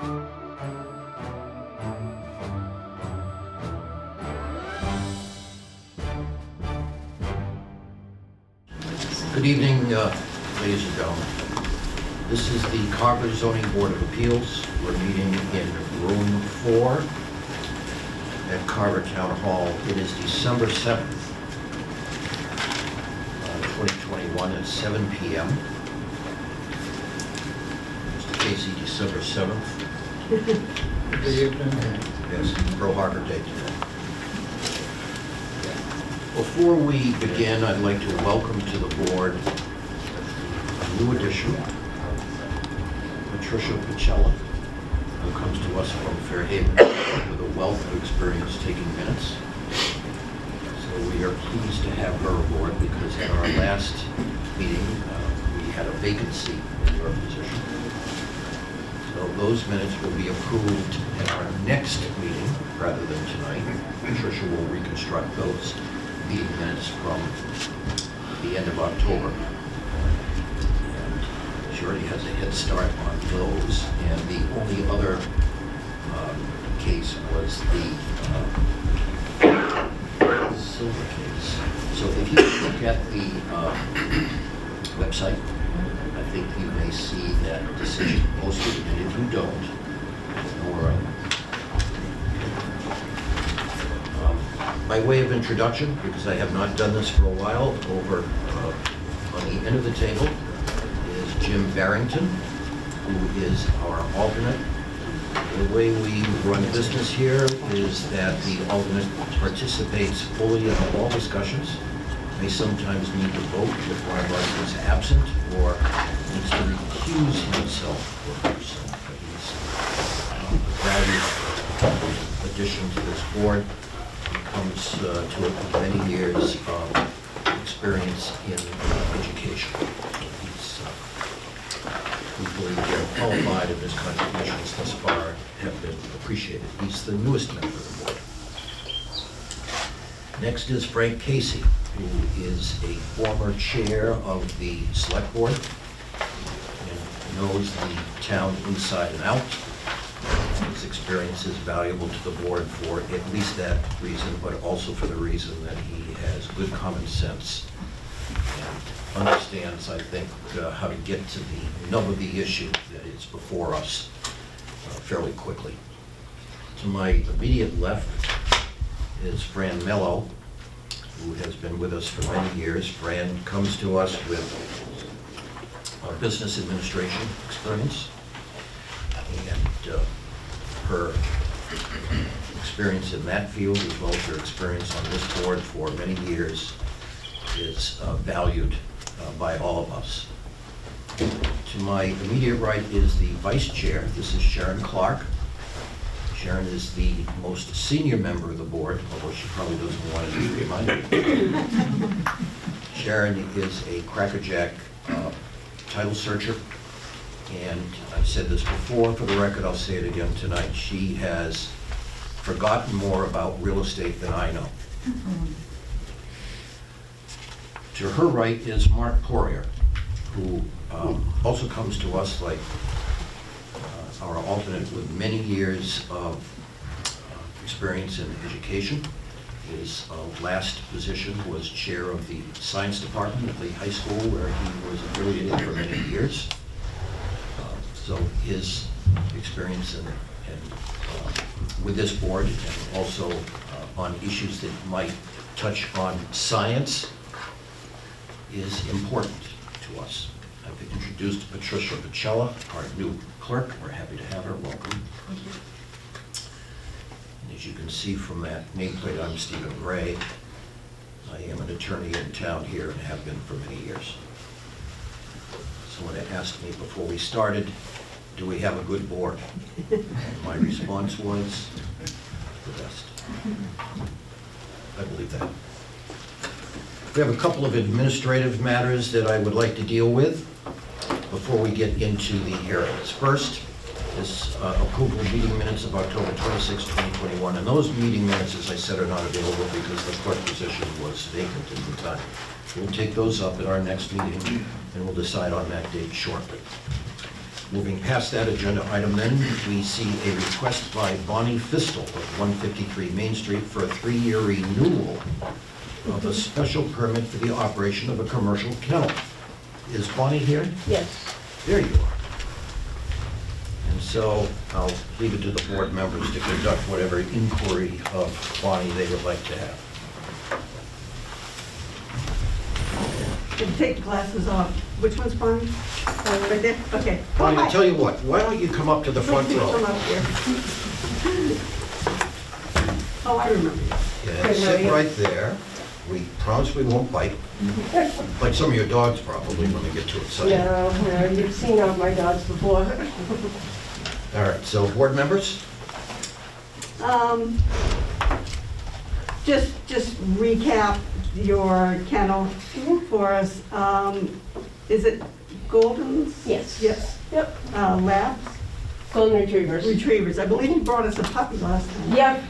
Good evening, ladies and gentlemen. This is the Carver Zoning Board of Appeals. We're meeting in room 4 at Carver Town Hall. It is December 7th, 2021 at 7 p.m. Mr. Casey, December 7th. Good evening. Yes, Pearl Harbor Day today. Before we begin, I'd like to welcome to the board a new addition, Patricia Picella, who comes to us from Fairhaven with a wealth of experience taking minutes. So we are pleased to have her aboard because at our last meeting, we had a vacancy in your position. So those minutes will be approved at our next meeting rather than tonight. Patricia will reconstruct those meeting minutes from the end of October. And she already has a head start on those. And the only other case was the silver case. So if you look at the website, I think you may see that decision posted, and if you don't, or by way of introduction, because I have not done this for a while, over on the end of the table is Jim Barrington, who is our alternate. The way we run business here is that the alternate participates fully in all discussions, may sometimes need to vote if one of us is absent or needs to recuse himself or herself. He's a valued addition to this board. Comes to many years of experience in education. We believe they're qualified, and his contributions thus far have been appreciated. He's the newest member of the board. Next is Frank Casey, who is a former chair of the select board and knows the town inside and out. His experience is valuable to the board for at least that reason, but also for the reason that he has good common sense and understands, I think, how to get to the nub of the issue that is before us fairly quickly. To my immediate left is Fran Mello, who has been with us for many years. Fran comes to us with business administration experience, and her experience in that field, as well as her experience on this board for many years, is valued by all of us. To my immediate right is the vice chair. This is Sharon Clark. Sharon is the most senior member of the board, although she probably doesn't want to be reminded. Sharon is a crackerjack title searcher. And I've said this before, for the record, I'll say it again tonight. She has forgotten more about real estate than I know. To her right is Mark Poirier, who also comes to us like our alternate with many years of experience in education. His last position was chair of the science department at the high school, where he was affiliated for many years. So his experience with this board, and also on issues that might touch on science, is important to us. I've introduced Patricia Picella, our new clerk. We're happy to have her. Welcome. And as you can see from that nameplate, I'm Stephen Gray. I am an attorney in town here and have been for many years. Someone asked me before we started, do we have a good board? And my response was, the best. I believe that. We have a couple of administrative matters that I would like to deal with before we get into the hearings. First is approval of meeting minutes of October 26, 2021. And those meeting minutes, as I said, are not available because the clerk position was vacant at the time. We'll take those up at our next meeting, and we'll decide on that date shortly. Moving past that agenda item then, we see a request by Bonnie Fistel of 153 Main Street for a 3-year renewal of a special permit for the operation of a commercial kennel. Is Bonnie here? Yes. There you are. And so I'll leave it to the board members to conduct whatever inquiry of Bonnie they would like to have. Take the glasses off. Which one's Bonnie? Right there? Okay. Bonnie, Hi. I'll tell you what, why don't you come up to the front Come row? up here. Oh, I remember you. Yeah, sit right there. We promise we won't bite, like some of your dogs probably when they get too excited. No, you've seen all my dogs before. All right, so board members? Just recap your kennel for us. Is it Goldens? Yes. Yes. Yep. Labs? Golden retrievers. Retrievers. I believe you brought us a puppy last time. Yep.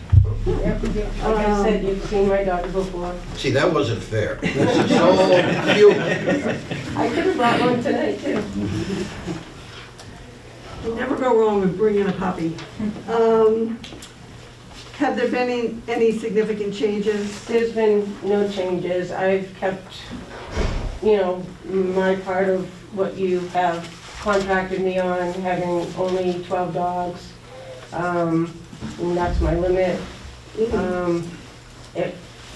Yep. Like I said, you've seen my dogs before. See, that wasn't fair. This is so cute. I could have brought one tonight too. You never go wrong with bringing a puppy. Have there been any significant changes? There's been no changes. I've kept, my part of what you have contracted me on, having only 12 dogs. And that's my limit.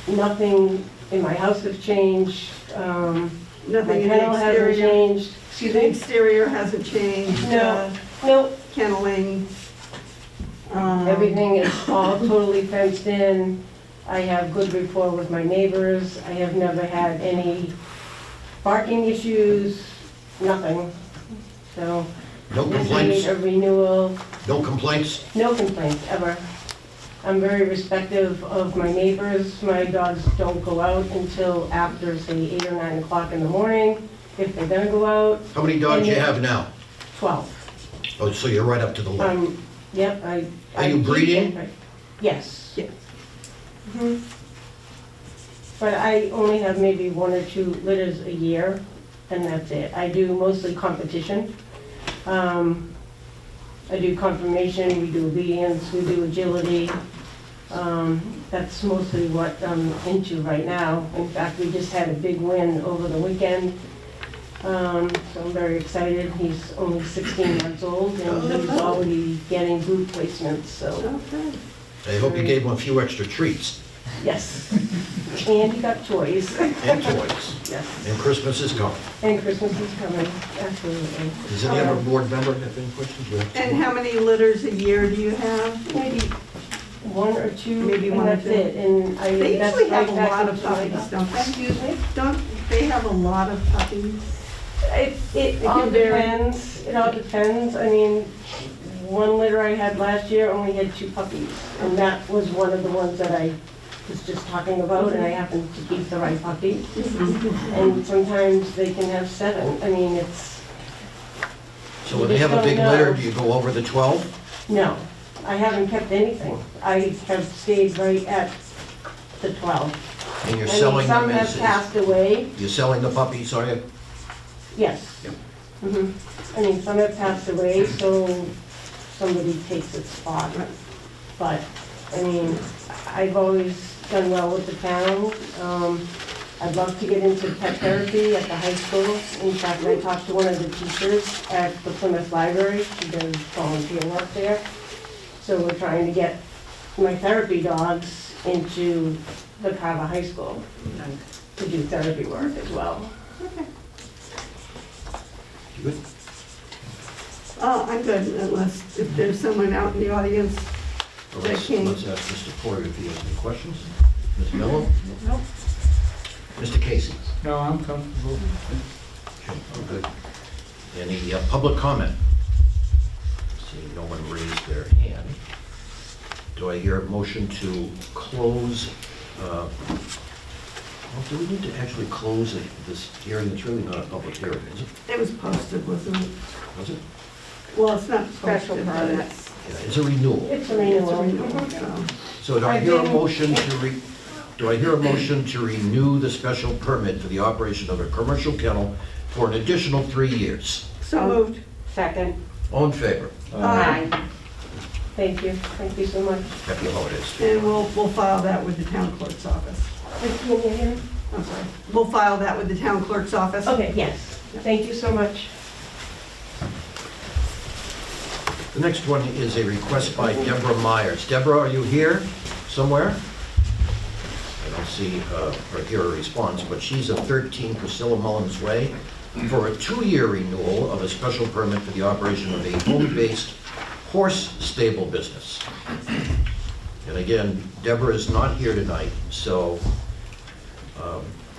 Nothing in my house has changed. My Nothing in kennel the hasn't exterior? changed. Excuse The me? exterior hasn't changed? No, no. Kenneling? Everything is all totally fenced in. I have good rapport with my neighbors. I have never had any barking issues, nothing. So, No just complaints? need a renewal. No complaints? No complaints, ever. I'm very respective of my neighbors. My dogs don't go out until after, say, 8 or 9 o'clock in the morning, if they're gonna go out. How many dogs And you then- have now? 12. Oh, so you're right up to the limit. Yep, Are I you keep breeding? it. Yes. Yes. But I only have maybe 1 or 2 litters a year, and that's it. I do mostly competition. I do confirmation, we do obedience, we do agility. That's mostly what I'm into right now. In fact, we just had a big win over the weekend. So I'm very excited. He's only 16 months old and he's already getting boot placements, so Okay. I hope you gave them a few extra treats yes. And he got toys. and toys. Yes. And Christmas is coming. And Christmas is coming, absolutely. Does any other board member have any questions? You have two? And how many litters a year do you have? Maybe 1 or 2, Maybe and one or that's two. it. And I, They that's usually have right a back lot of into my- puppies, don't they? Excuse me? Don't they have a lot of puppies? It all can vary. depends, it all depends. I mean, one litter I had last year only had 2 puppies, and that was one of the ones that I was just talking about, and I happened to keep the right puppy. And sometimes they can have 7. I mean, it's, So when they have a big litter, do you go over the 12? no, I haven't kept anything. I have stayed right at the 12. And you're I mean, selling them some have as, passed away, you're selling the puppies, are you? yes. Yep. Mhm. I mean, some have passed away, so somebody takes its spot. But, I mean, I've always done well with the town. I'd love to get into pet therapy at the high school. In fact, I talked to one of the teachers at the Plymouth Library. She does volunteer work there. So we're trying to get my therapy dogs into the Carver High School to do therapy work as well. You good? Oh, I'm good, unless if there's someone out in the audience. Well, That Let's came. let's ask Mr. Porter if he has any questions. Ms. Mello? Nope. Mr. Casey? No, I'm comfortable. Okay, oh, good. Any public comment? Seeing no one raise their hand. Do I hear a motion to close, well, do we need to actually close this hearing? It's really not a public hearing, is it? It was posted, wasn't it? Was it? Well, it's not Special posted, but permit. it's Yeah, it's a renewal. It's a it's a renewal. renewal, so. So do I I've hear a been- motion do I hear a motion to renew the special permit for the operation of a commercial kennel for an additional 3 years? So moved. Second. All in favor? Aye. Thank you so much. Happy holidays. And we'll file that with the town clerk's office. Can you hear me? I'm sorry. We'll file that with the town clerk's office. Okay, yes. Thank you so much. The next one is a request by Deborah Myers. Deborah, are you here somewhere? I don't see or hear a response, but she's at 13 Priscilla Mullins Way for a 2-year renewal of a special permit for the operation of a home-based horse stable business. And again, Deborah is not here tonight, so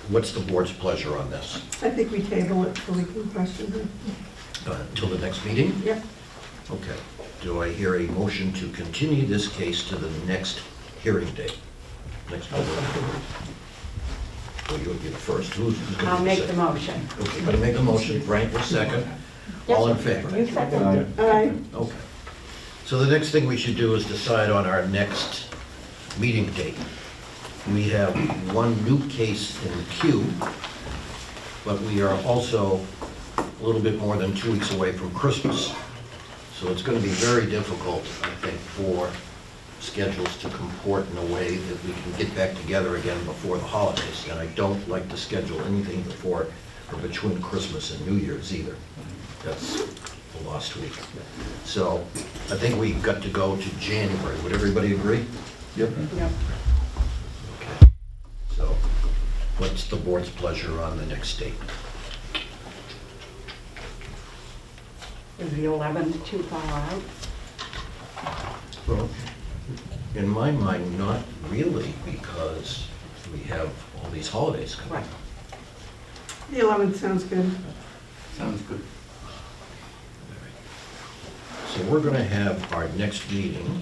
what's the board's pleasure on this? I think we table it so we can question her. Until the next meeting? Yep. Okay. Do I hear a motion to continue this case to the next hearing date? Next meeting. Well, you'll be the first. Who's going to be the I'll make the second? motion. Okay, going to make a motion. Frank will second. All in favor? You seconded it. Aye. Okay. So the next thing we should do is decide on our next meeting date. We have one new case in the queue, but we are also a little bit more than 2 weeks away from Christmas. So it's going to be very difficult, I think, for schedules to comport in a way that we can get back together again before the holidays. And I don't like to schedule anything before or between Christmas and New Year's either. That's the last week. So I think we've got to go to January. Would everybody agree? Yep. Yep. Okay. So what's the board's pleasure on the next date? Is the 11th too far out? Well, in my mind, not really, because we have all these holidays coming. Right. The 11th sounds good. Sounds good. So we're going to have our next meeting on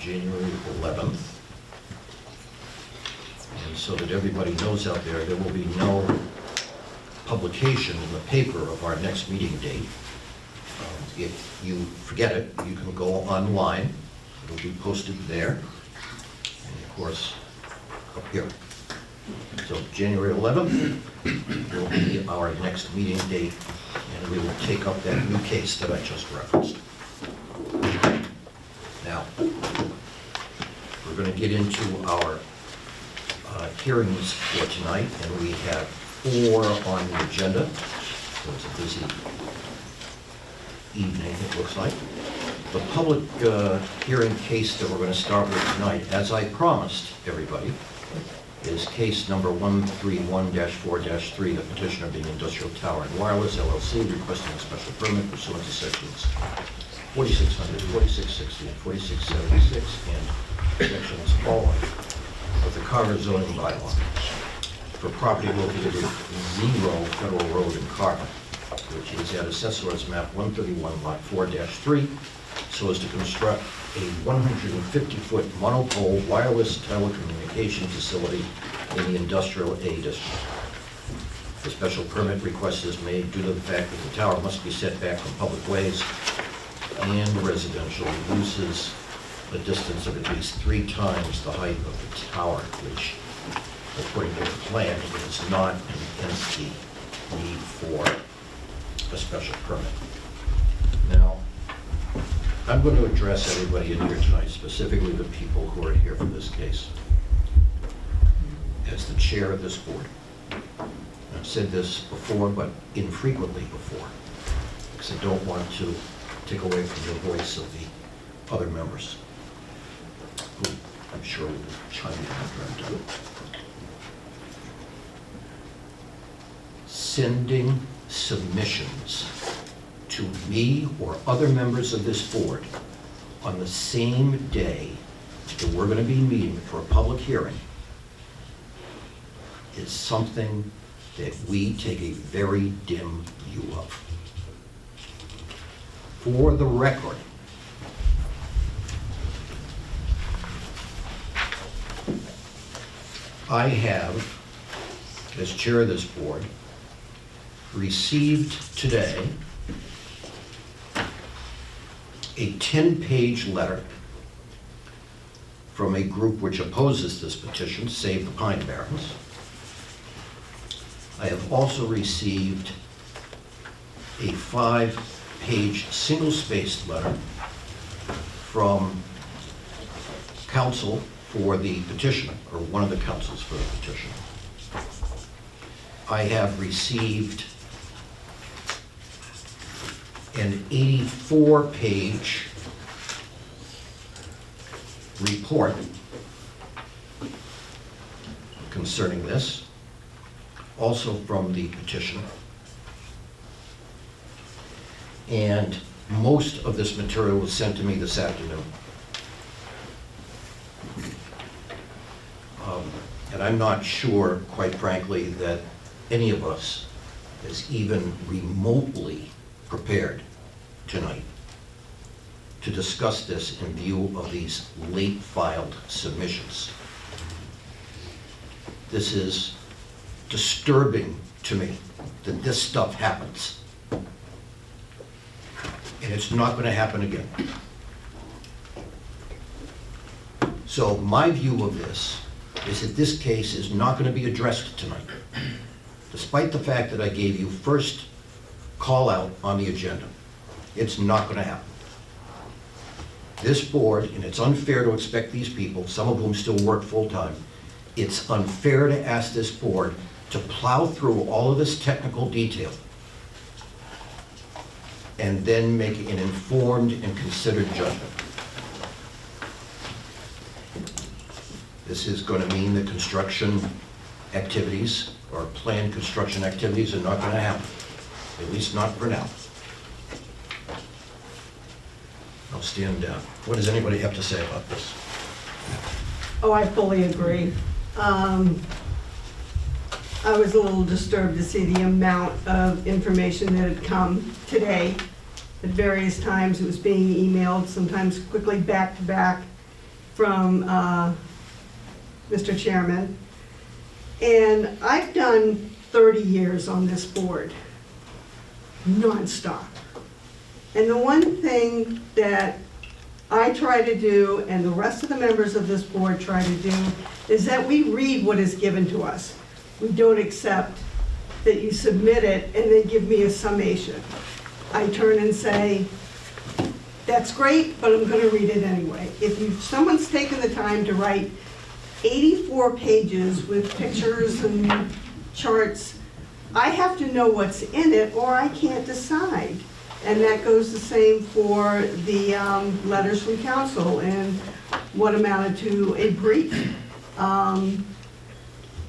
January 11th. And so that everybody knows out there, there will be no publication in the paper of our next meeting date. If you forget it, you can go online. It'll be posted there. And of course, up here. So January 11th will be our next meeting date, and we will take up that new case that I just referenced. Now, we're going to get into our hearings for tonight, and we have 4 on the agenda. So it's a busy evening, it looks like. The public hearing case that we're going to start with tonight, as I promised everybody, is case number 131-4-3, the petitioner being Industrial Tower and Wireless LLC, requesting a special permit pursuant to sections 4600, 4660, and 4676, and sections following of the Carver zoning bylaw for property located at 0 Federal Road in Carver, which is at Assessor's Map 131, Lot 4-3, so as to construct a 150-foot monopole wireless telecommunication facility in the Industrial A District. The special permit request is made due to the fact that the tower must be set back from public ways and residential uses a distance of at least 3 times the height of the tower, which, according to the plan, is not an entity need for a special permit. Now, I'm going to address everybody in here tonight, specifically the people who are here for this case, as the chair of this board. I've said this before, but infrequently before, because I don't want to take away from the voice of the other members, who I'm sure will chime in after I'm done. Sending submissions to me or other members of this board on the same day that we're going to be meeting for a public hearing is something that we take a very dim view of. For the record, I have, as chair of this board, received today a 10-page letter from a group which opposes this petition, Save the Pine Barrens. I have also received a 5 8-page single-spaced letter from counsel for the petitioner, or one of the counsels for the petitioner. I have received an 84-page report concerning this, also from the petitioner. And most of this material was sent to me this afternoon. And I'm not sure, quite frankly, that any of us is even remotely prepared tonight to discuss this in view of these late filed submissions. This is disturbing to me that this stuff happens. And it's not going to happen again. So my view of this is that this case is not going to be addressed tonight, despite the fact that I gave you first call out on the agenda. It's not going to happen. This board, and it's unfair to expect these people, some of whom still work full-time, it's unfair to ask this board to plow through all of this technical detail and then make an informed and considered judgment. This is going to mean that construction activities or planned construction activities are not going to happen, at least not for now. I'll stand down. What does anybody have to say about this? Oh, I fully agree. I was a little disturbed to see the amount of information that had come today. At various times, it was being emailed, sometimes quickly back to back from Mr. Chairman. And I've done 30 years on this board, nonstop. And the one thing that I try to do, and the rest of the members of this board try to do, is that we read what is given to us. We don't accept that you submit it and then give me a summation. I turn and say, that's great, but I'm gonna read it anyway. If someone's taken the time to write 84 pages with pictures and charts, I have to know what's in it or I can't decide. And that goes the same for the letters from council and what amounted to a brief.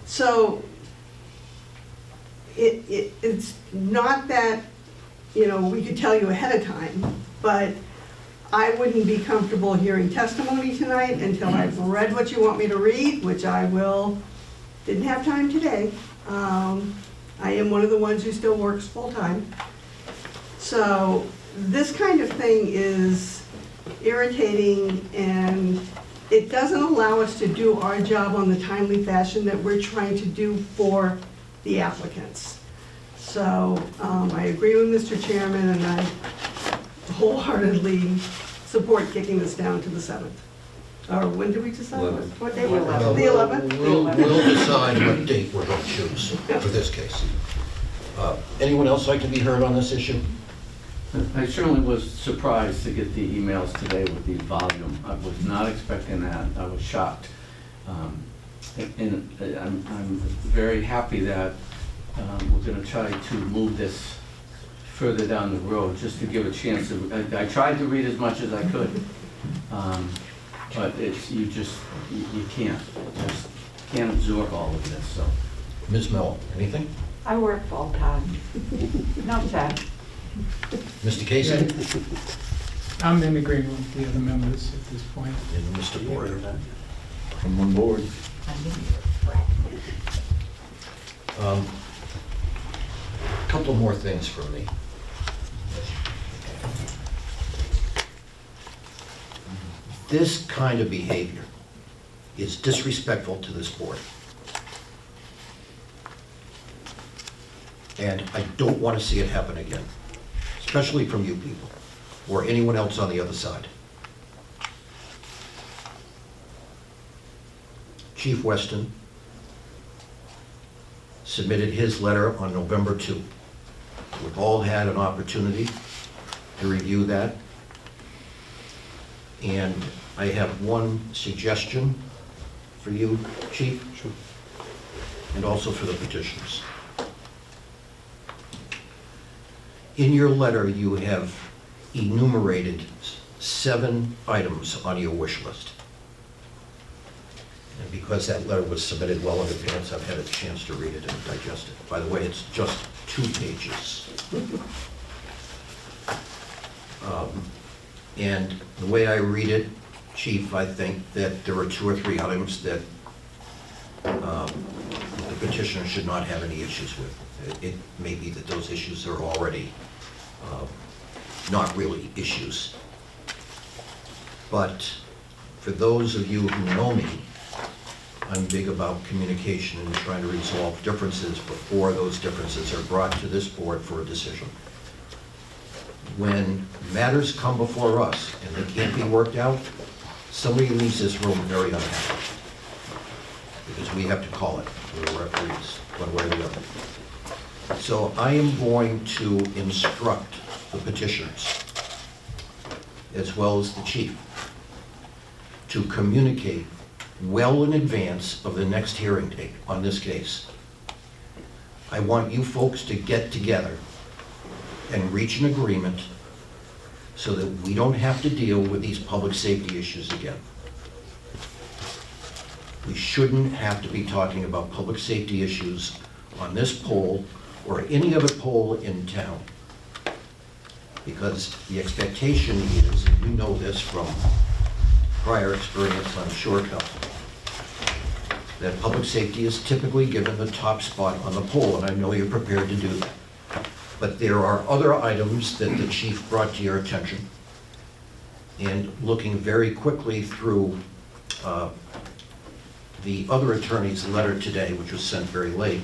So it's not that, you know, we could tell you ahead of time, but I wouldn't be comfortable hearing testimony tonight until I've read what you want me to read, which I will. Didn't have time today. I am one of the ones who still works full-time. So this kind of thing is irritating, and it doesn't allow us to do our job on the timely fashion that we're trying to do for the applicants. So I agree with Mr. Chairman, and I wholeheartedly support kicking this down to the 7th. Or when do we decide? 11th. What day? The 11th. The 11th? We'll decide what date we're going to choose for this case. Anyone else like to be heard on this issue? I certainly was surprised to get the emails today with the volume. I was not expecting that. I was shocked. And I'm very happy that we're going to try to move this further down the road, just to give a chance. I tried to read as much as I could, but it's, you can't absorb all of this. So, Ms. Mello, anything? I work full-time. Not bad. Mr. Casey? I'm in agreement with the other members at this point. And Mr. Boyer? From one board. Couple more things from me. This kind of behavior is disrespectful to this board. And I don't want to see it happen again, especially from you people or anyone else on the other side. Chief Weston submitted his letter on November 2. We've all had an opportunity to review that. And I have one suggestion for you, Chief. Sure. And also for the petitioners. In your letter, you have enumerated 7 items on your wish list. And because that letter was submitted well in advance, I've had a chance to read it and digest it. By the way, it's just 2 pages. And the way I read it, Chief, I think that there are 2 or 3 items that the petitioner should not have any issues with. It may be that those issues are already not really issues. But for those of you who know me, I'm big about communication and trying to resolve differences before those differences are brought to this board for a decision. When matters come before us and they can't be worked out, somebody leaves this room very unhappy. Because we have to call it, we're referees, one way or the other. So I am going to instruct the petitioners, as well as the chief, to communicate well in advance of the next hearing date on this case. I want you folks to get together and reach an agreement so that we don't have to deal with these public safety issues again. We shouldn't have to be talking about public safety issues on this pole or any other pole in town. Because the expectation is, and you know this from prior experience on shore council, that public safety is typically given the top spot on the pole, and I know you're prepared to do that. But there are other items that the chief brought to your attention. And looking very quickly through the other attorney's letter today, which was sent very late,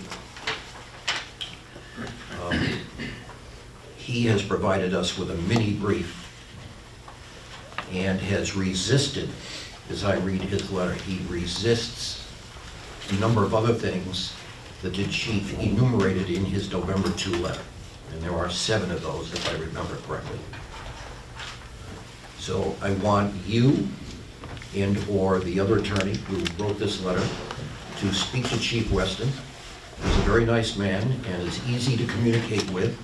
he has provided us with a mini brief and has resisted, as I read his letter, he resists a number of other things that the chief enumerated in his November 2 letter. And there are 7 of those, if I remember correctly. So I want you and/or the other attorney who wrote this letter to speak to Chief Weston. He's a very nice man and is easy to communicate with.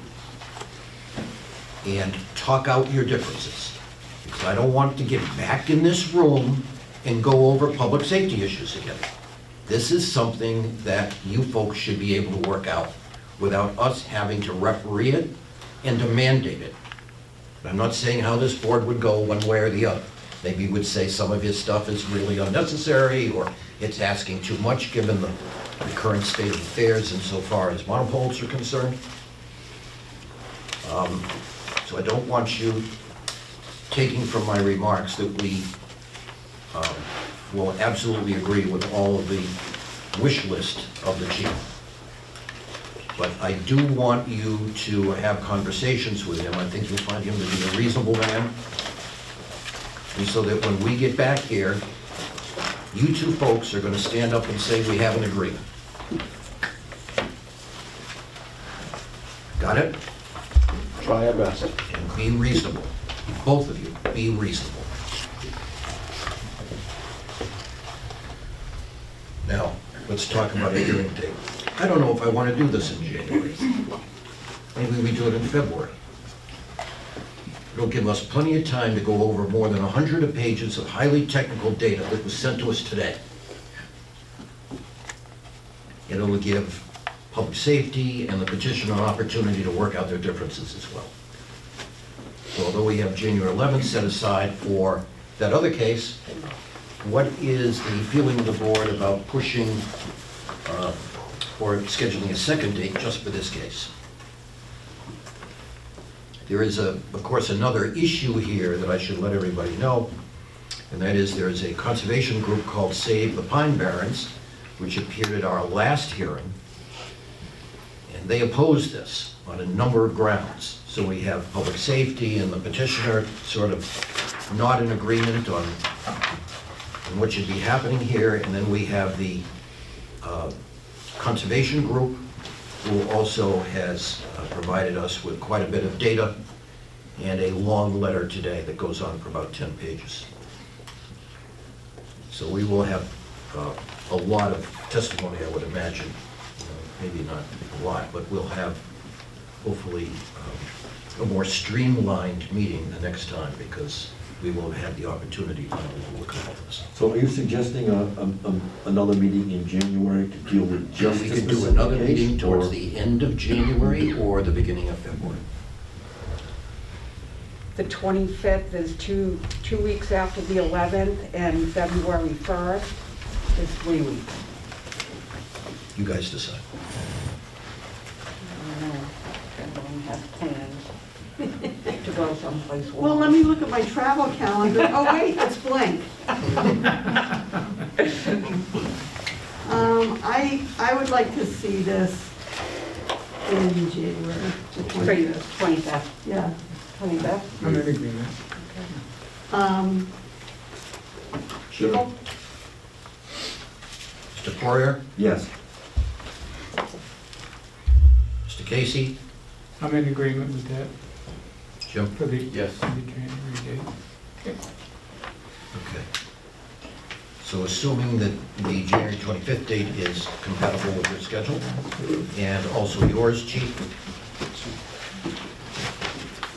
And talk out your differences. Because I don't want to get back in this room and go over public safety issues again. This is something that you folks should be able to work out without us having to referee it and to mandate it. I'm not saying how this board would go one way or the other. Maybe we'd say some of his stuff is really unnecessary, or it's asking too much given the current state of affairs insofar as monopoles are concerned. So I don't want you taking from my remarks that we will absolutely agree with all of the wish list of the chief. But I do want you to have conversations with him. I think you'll find him to be a reasonable man. And so that when we get back here, you 2 folks are going to stand up and say we have an agreement. Got it? Try our best. And be reasonable. Both of you, be reasonable. Now, let's talk about a hearing date. I don't know if I want to do this in January. Maybe we do it in February. It'll give us plenty of time to go over more than 100 pages of highly technical data that was sent to us today. And it'll give public safety and the petitioner an opportunity to work out their differences as well. So although we have January 11th set aside for that other case, what is the feeling of the board about pushing or scheduling a second date just for this case? There is, of course, another issue here that I should let everybody know, and that is there is a conservation group called Save the Pine Barrens, which appeared at our last hearing, and they opposed this on a number of grounds. So we have public safety and the petitioner sort of not in agreement on what should be happening here, and then we have the conservation group, who also has provided us with quite a bit of data and a long letter today that goes on for about 10 pages. So we will have a lot of testimony, I would imagine. Maybe not a lot, but we'll have hopefully a more streamlined meeting the next time, because we will have had the opportunity to look at all this. So are you suggesting another meeting in January to deal with just We this could do specific another case, meeting towards or- the end of January or the beginning of February. The 25th is two weeks after the 11th, and February 1st is 3 weeks. You guys decide. I don't know, everyone has plans to go someplace warm. Well, let me look at my travel calendar. Oh, wait, it's blank. I would like to see this in January, the 20th. 25th. Yeah. 25th? I'm in agreement. Sure. Mr. Poirier, Yes. Mr. Casey, I'm in agreement with that Jim? for the Yes. January date. Okay. So assuming that the January 25th date is compatible with your schedule, and also yours, Chief,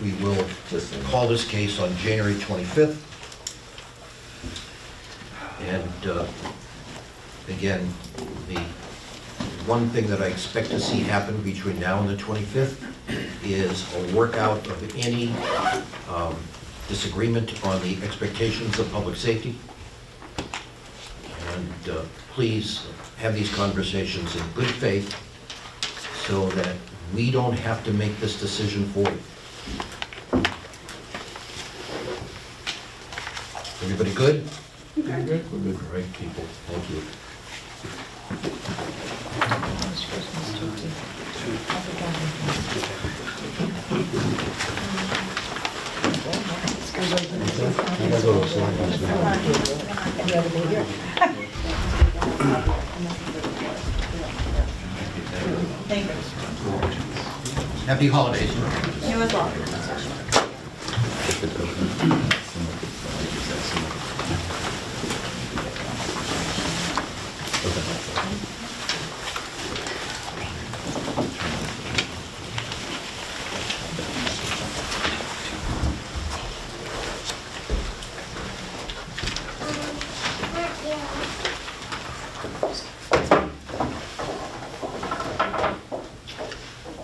we will call this case on January 25th. And again, the one thing that I expect to see happen between now and the 25th is a workout of any disagreement on the expectations of public safety. And please have these conversations in good faith so that we don't have to make this decision for you. Everybody good? Very good. We're good. All right, people, thank you. Happy holidays. You as well.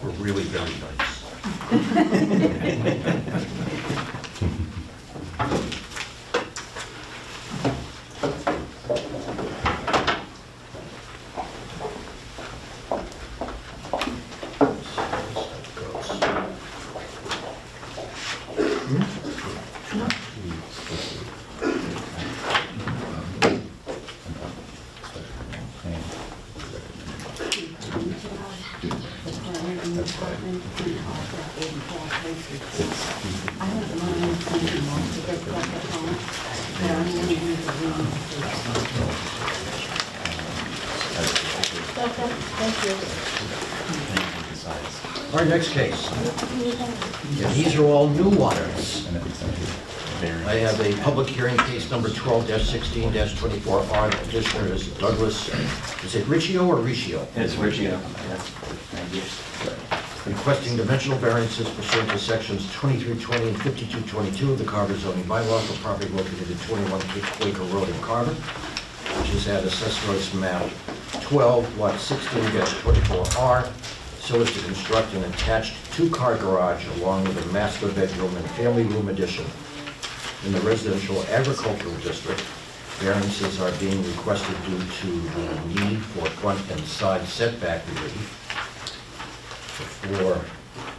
We're really very nice. Our next case, and these are all new waters. I have a public hearing case number 12-16-24R. The petitioner is Douglas, is it Riccio or Riccio? It's Riccio. Thank you. Requesting dimensional variances pursuant to sections 2320 and 5222 of the Carver zoning bylaw for property located at 21 Quaker Road in Carver, which is at Assessor's Map 12, Lot 16-24R, so as to construct an attached two-car garage along with a master bedroom and family room addition in the residential agricultural district. Variances are being requested due to the need for front and side setback relief. Before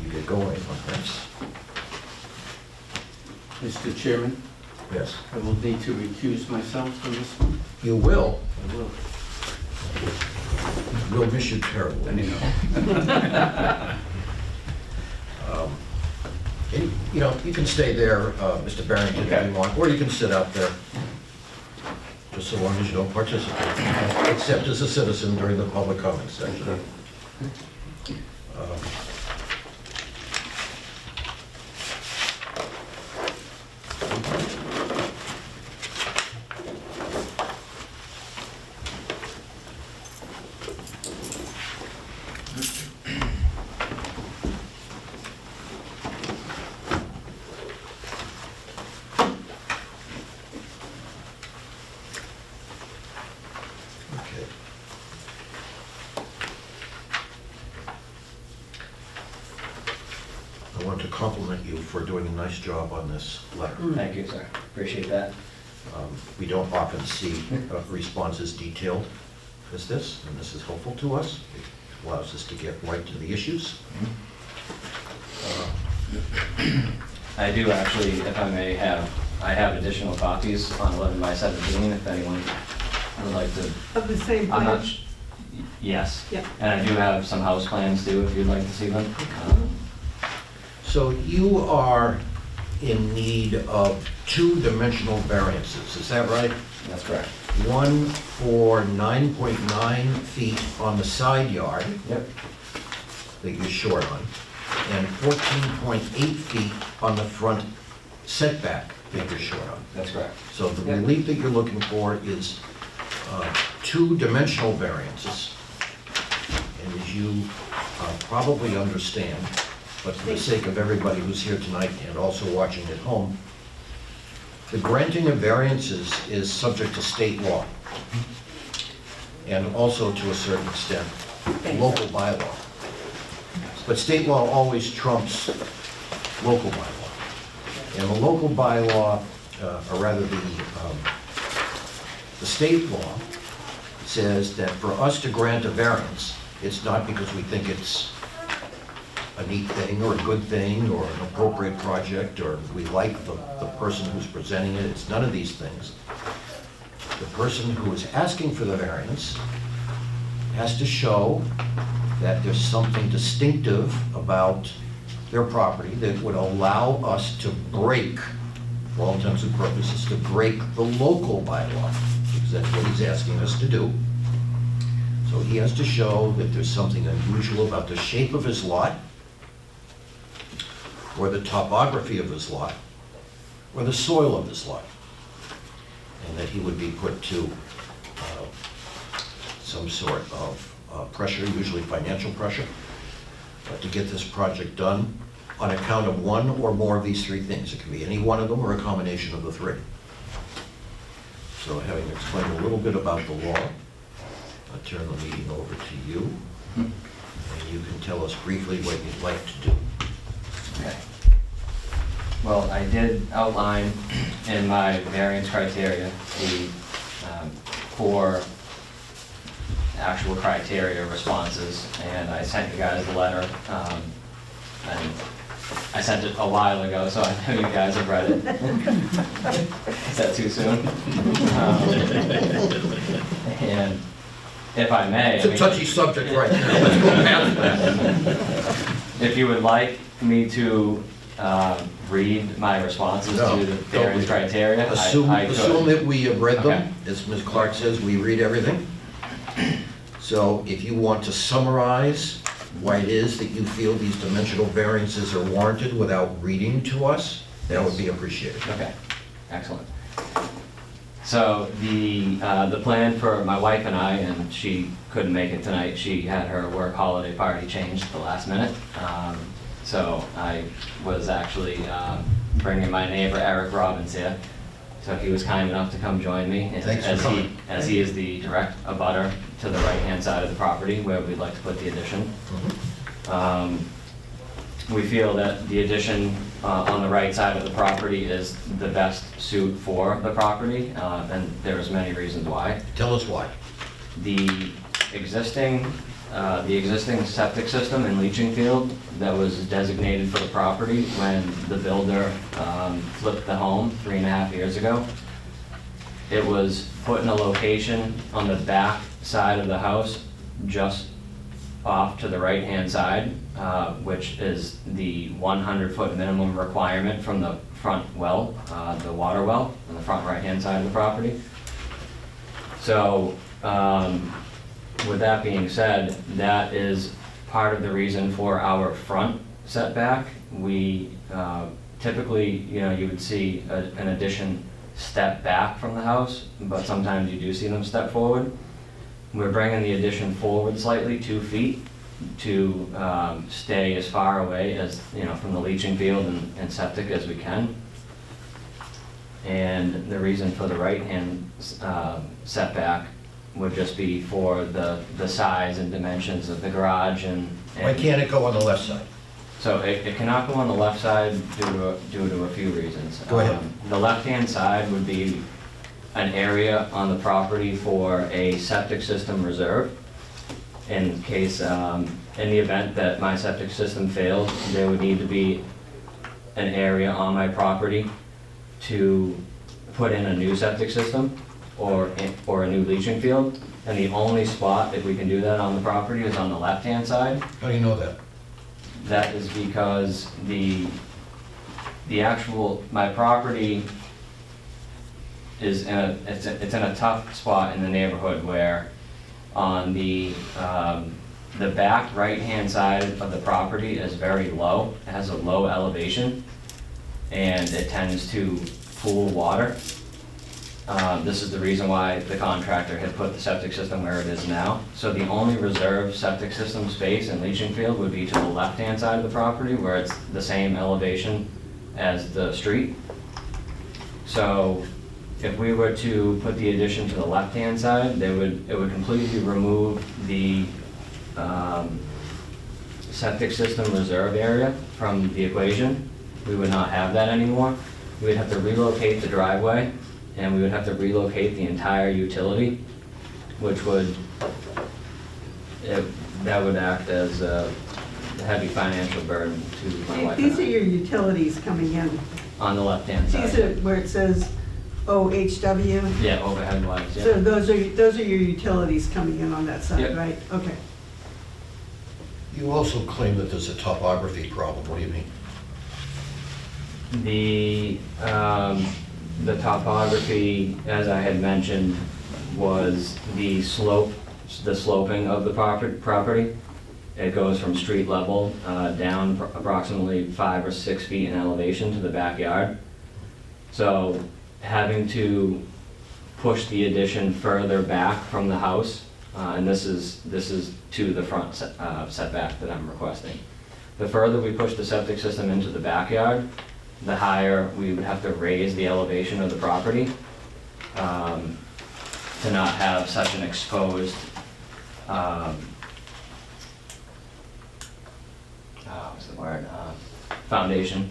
you get going on this, Mr. Chairman, yes, I will need to recuse myself from this one. you will. I will. We'll miss you terribly. Anyhow. You know, you can stay there, Mr. Barrington, if Okay. you want, or you can sit out there, just so long as you don't participate, except as a citizen during the public comment section. compliment you for doing a nice job on this letter. Thank you, sir. Appreciate that. We don't often see responses detailed as this, and this is helpful to us. It allows us to get right to the issues. I do actually, if I may I have additional copies on 11 by 17 if anyone would like to. Of the same I'm not, plan? yes. Yeah. And I do have some house plans too, if you'd like to see them. So you are in need of two-dimensional variances, is that right? That's correct. One for 9.9 feet on the side yard Yep. that you're short on, and 14.8 feet on the front setback that you're short on. That's correct. So the Yep. relief that you're looking for is two-dimensional variances. And as you probably understand, but for the sake of everybody who's here tonight and also watching at home, the granting of variances is subject to state law, and also to a certain extent, local bylaw. But state law always trumps local bylaw. And the local bylaw, or rather the state law, says that for us to grant a variance, it's not because we think it's a neat thing or a good thing or an appropriate project or we like the person who's presenting it. It's none of these things. The person who is asking for the variance has to show that there's something distinctive about their property that would allow us to break, for all intents and purposes, to break the local bylaw, because that's what he's asking us to do. So he has to show that there's something unusual about the shape of his lot, or the topography of his lot, or the soil of his lot, and that he would be put to some sort of pressure, usually financial pressure, to get this project done on account of one or more of these three things. It can be any one of them or a combination of the three. So having explained a little bit about the law, I'll turn the meeting over to you, and you can tell us briefly what you'd like to do. Okay. Well, I did outline in my variance criteria the 4 actual criteria responses, and I sent you guys the letter. And I sent it a while ago, so I know you guys have read it. Is that too soon? And if I may... It's a touchy subject right now, let's go past that. If you would like me to read my responses No, to the don't various read. criteria, Assume I could. that we have read them. Okay. As Ms. Clark says, we read everything. So if you want to summarize why it is that you feel these dimensional variances are warranted without reading to us, that would be appreciated. Okay, excellent. So the plan for my wife and I, and she couldn't make it tonight, she had her work holiday party changed at the last minute. So I was actually bringing my neighbor Eric Robbins here. So he was kind enough to come join me. Thanks for coming. As he is the direct abutter to the right-hand side of the property where we'd like to put the addition. We feel that the addition on the right side of the property is the best suit for the property, and there's many reasons why. Tell us why. The existing septic system and leaching field that was designated for the property when the builder flipped the home 3.5 years ago, it was put in a location on the back side of the house, just off to the right-hand side, which is the 100-foot minimum requirement from the front well, the water well, on the front right-hand side of the property. So, with that being said, that is part of the reason for our front setback. We typically, you would see an addition step back from the house, but sometimes you do see them step forward. We're bringing the addition forward slightly, 2 feet, to stay as far away as, from the leaching field and septic as we can. And the reason for the right-hand setback would just be for the size and dimensions of the garage and... Why can't it go on the left side? So it cannot go on the left side due to a few reasons. Go ahead. The left-hand side would be an area on the property for a septic system reserve. In case, in the event that my septic system failed, there would need to be an area on my property to put in a new septic system or a new leaching field. And the only spot that we can do that on the property is on the left-hand side. How do you know that? That is because the actual, my property is it's in a tough spot in the neighborhood where on the back right-hand side of the property is very low. It has a low elevation and it tends to pool water. This is the reason why the contractor had put the septic system where it is now. So the only reserve septic system space and leaching field would be to the left-hand side of the property where it's the same elevation as the street. So if we were to put the addition to the left-hand side, it would completely remove the septic system reserve area from the equation. We would not have that anymore. We would have to relocate the driveway, and we would have to relocate the entire utility, which that would act as a heavy financial burden to my wife These are and your utilities coming in. I. On the left-hand These side. are where it says OHW. Yeah, overhead lights, So yeah. those are your utilities coming in on that side, Yep. right? Okay. You also claim that there's a topography problem. What do you mean? The topography, as I had mentioned, was the sloping of the property. It goes from street level down approximately 5 or 6 feet in elevation to the backyard. So having to push the addition further back from the house, and this is to the front setback that I'm requesting. The further we push the septic system into the backyard, the higher we would have to raise the elevation of the property to not have such an exposed, what's the word, foundation.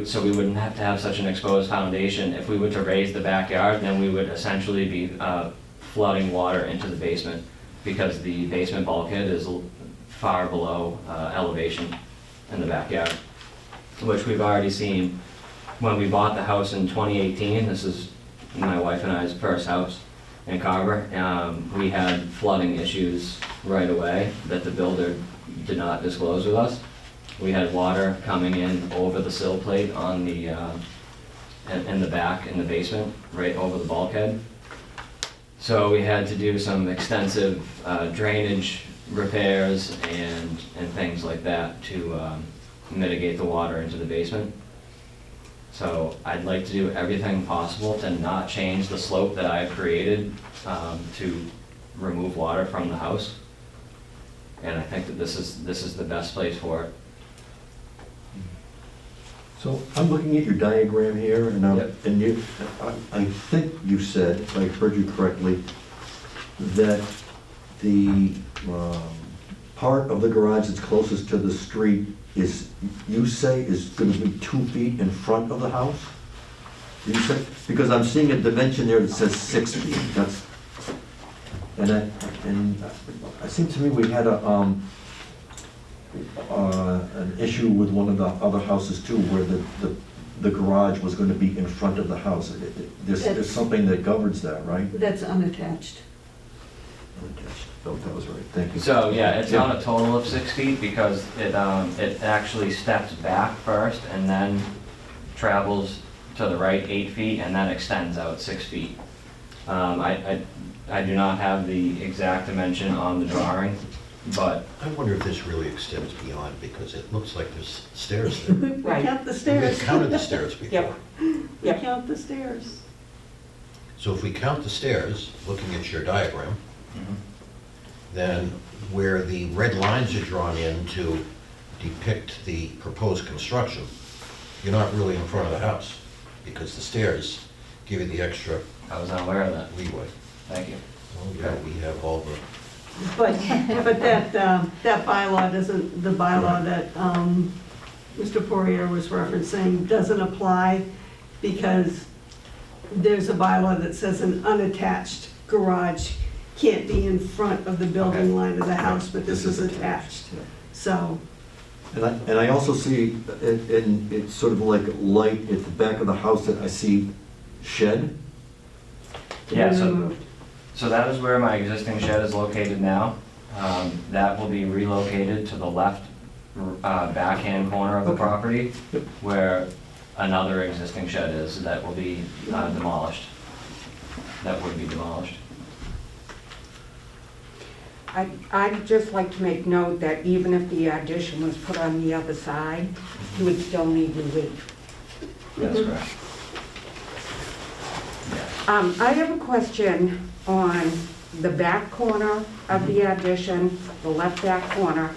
So we wouldn't have to have such an exposed foundation. If we were to raise the backyard, then we would essentially be flooding water into the basement because the basement bulkhead is far below elevation in the backyard, which we've already seen when we bought the house in 2018. This is my wife and I's first house in Carver. We had flooding issues right away that the builder did not disclose with us. We had water coming in over the sill plate on the, in the back, in the basement, right over the bulkhead. So we had to do some extensive drainage repairs and things like that to mitigate the water into the basement. So I'd like to do everything possible to not change the slope that I've created to remove water from the house. And I think that this is the best place for it. So I'm looking at your diagram here, and Yep. I think you said, if I heard you correctly, that the part of the garage that's closest to the street is, you say, is going to be 2 feet in front of the house? You said, because I'm seeing a dimension there that says 6 feet. That's, and it seemed to me we had an issue with one of the other houses too, where the garage was going to be in front of the house. There's something that governs that, right? That's unattached. Oh, that was right, thank you. So, yeah, it's not a total of 6 feet because it actually steps back first and then travels to the right 8 feet and then extends out 6 feet. I do not have the exact dimension on the drawing, but I wonder if this really extends beyond, because it looks like there's stairs there. We Right. count the We stairs. counted the stairs before. Yep. We count the stairs. So if we count the stairs, looking at your diagram, then where the red lines are drawn in to depict the proposed construction, you're not really in front of the house, because the stairs give you the extra I was unaware of that. leeway. Thank you. Well, yeah, we have all the But that bylaw doesn't, the bylaw that Mr. Poirier was referencing doesn't apply because there's a bylaw that says an unattached garage can't be in front of the building line of the house, but this is attached. So, And I also see, it's sort of like light at the back of the house that I see shed. Yeah, so, removed. so that is where my existing shed is located now. That will be relocated to the left backhand corner of the Okay. property where another existing shed is that will be demolished. That would be demolished. I'd just like to make note that even if the addition was put on the other side, you would still need relief. That's correct. Yeah. I have a question on the back corner of the addition, the left back corner,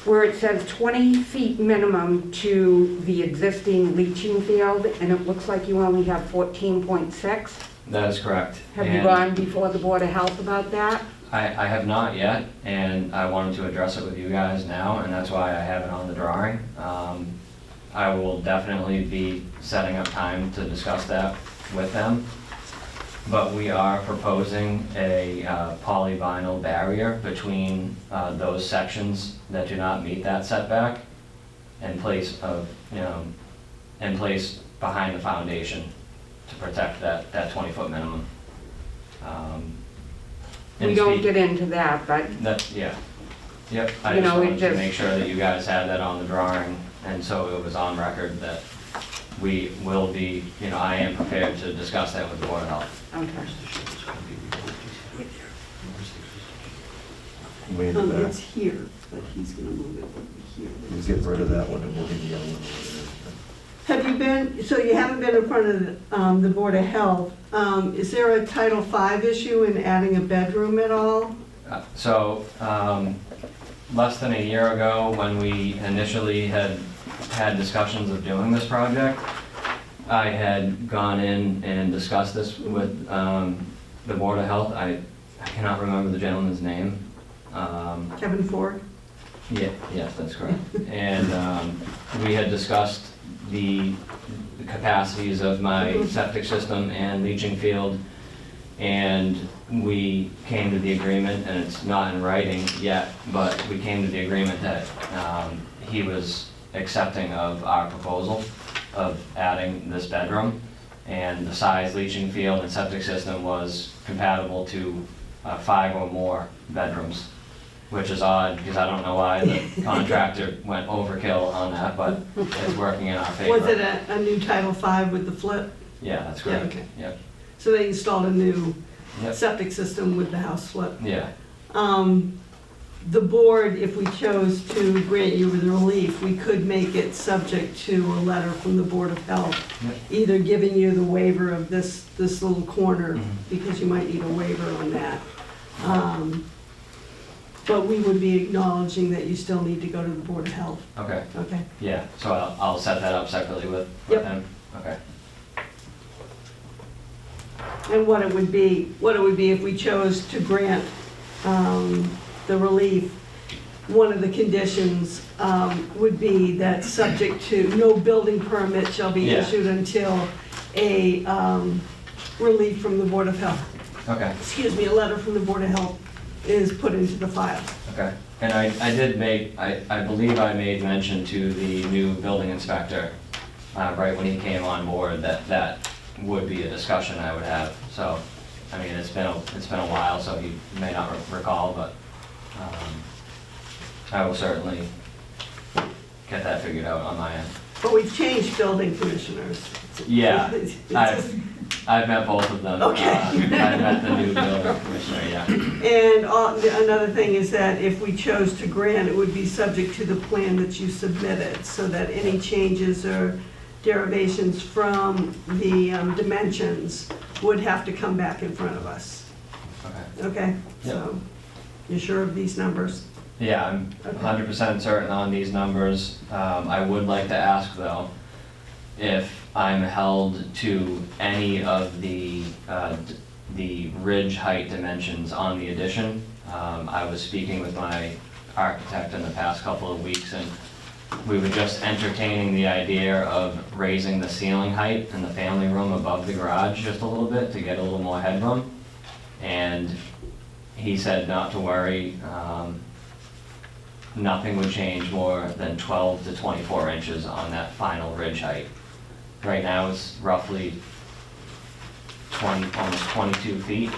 where it says 20 feet minimum to the existing leaching field, and it looks like you only have 14.6. That is correct. Have you And gone before the Board of Health about that? I have not yet, and I wanted to address it with you guys now, and that's why I have it on the drawing. I will definitely be setting up time to discuss that with them. But we are proposing a polyvinyl barrier between those sections that do not meet that setback in place of, in place behind the foundation to protect that 20-foot minimum. We don't get into that, but Yeah. Yep, I You just know, it wanted to just- make sure that you guys had that on the drawing, and so it was on record that we will be, I am prepared to discuss that with the Board of Health. okay. Way in the back. It's here, but he's gonna move it over here. We'll get rid of that one and we'll leave the other one over Have you been, so you haven't been in front of the Board of Health. Is there a Title V issue in adding a bedroom at all? So, less than a year ago, when we initially had discussions of doing this project, I had gone in and discussed this with the Board of Health. I cannot remember the gentleman's name. Kevin Ford? Yeah, yes, that's correct. And we had discussed the capacities of my septic system and leaching field, and we came to the agreement, and it's not in writing yet, but we came to the agreement that he was accepting of our proposal of adding this bedroom, and the size leaching field and septic system was compatible to 5 or more bedrooms, which is odd, because I don't know why the contractor went overkill on that, but it's working in our favor. Was it a new Title V with the flip? Yeah, that's Yeah, correct. okay. Yep, So they installed a new yep, septic system with the house flip. yeah, The board, if we chose to grant you the relief, we could make it subject to a letter from the Board of Health, Yep. either giving you the waiver of this little corner, Mhm. because you might need a waiver on that. But we would be acknowledging that you still need to go to the Board of Health, okay, okay? yeah, so I'll set that up separately with Yep. him, okay. And what it would be if we chose to grant the relief, one of the conditions would be that subject to, no building permit shall be Yeah. issued until a relief from the Board of Health, Okay, a letter from the Board of Health is put into the file. okay. And I did make, I believe I made mention to the new building inspector, right when he came on board, that would be a discussion I would have. So, I mean, it's been a while, so he may not recall, but I will certainly get that figured out on my end. But we've changed building commissioners. Yeah, It's just- I've met both of them. Okay. I've met the new building commissioner, yeah. And another thing is that if we chose to grant, it would be subject to the plan that you submitted, so that any changes or derivations from the dimensions would have to come back in front of us, Okay. okay? Yep. So, you sure of these numbers? Yeah, I'm Okay. 100% certain on these numbers. I would like to ask, though, if I'm held to any of the ridge height dimensions on the addition. I was speaking with my architect in the past couple of weeks, and we were just entertaining the idea of raising the ceiling height in the family room above the garage just a little bit to get a little more headroom. And he said not to worry, nothing would change more than 12 to 24 inches on that final ridge height. Right now it's roughly almost 22 feet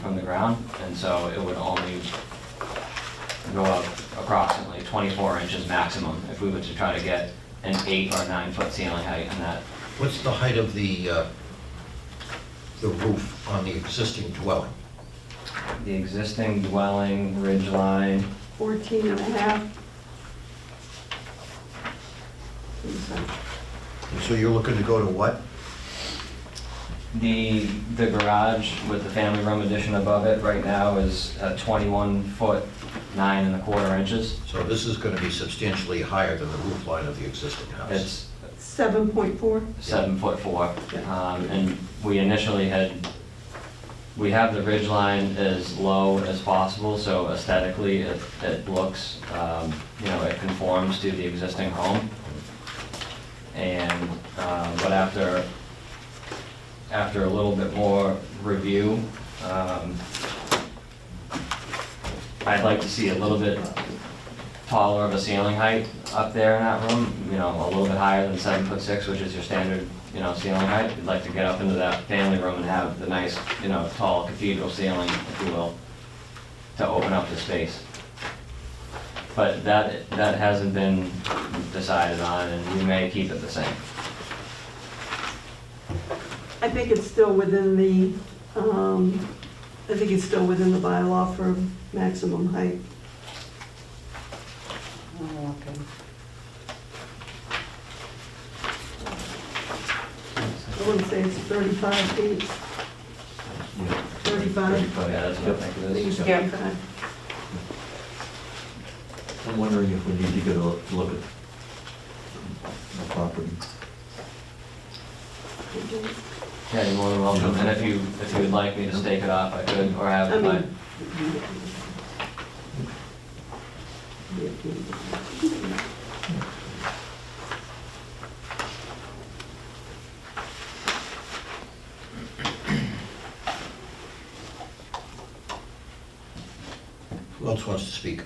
from the ground, and so it would only go up approximately 24 inches maximum if we were to try to get an 8 or 9 foot ceiling height in that. What's the height of the roof on the existing dwelling? The existing dwelling ridge line, 14 and a half. And so you're looking to go to what? the garage with the family room addition above it right now is at 21 foot 9¼ inches. So this is going to be substantially higher than the roof line of the existing house. It's 7.4. 7'4". And we initially we have the ridge line as low as possible, so aesthetically it looks, it conforms to the existing home. And, but after a little bit more review, I'd like to see a little bit taller of a ceiling height up there in that room, a little bit higher than 7'6", which is your standard, ceiling height. We'd like to get up into that family room and have the nice, tall cathedral ceiling, if you will, to open up the space. But that hasn't been decided on, and we may keep it the same. I think it's still within the, bylaw for maximum height. Oh, okay. I wouldn't say it's 35 feet. 35. Yeah, that's what I think it is. Yeah. 35. I'm wondering if we need to get a look at the property. Yeah, you're more than welcome, and if you would like me to stake it off, I could, or have I it by. mean, Who else wants to speak?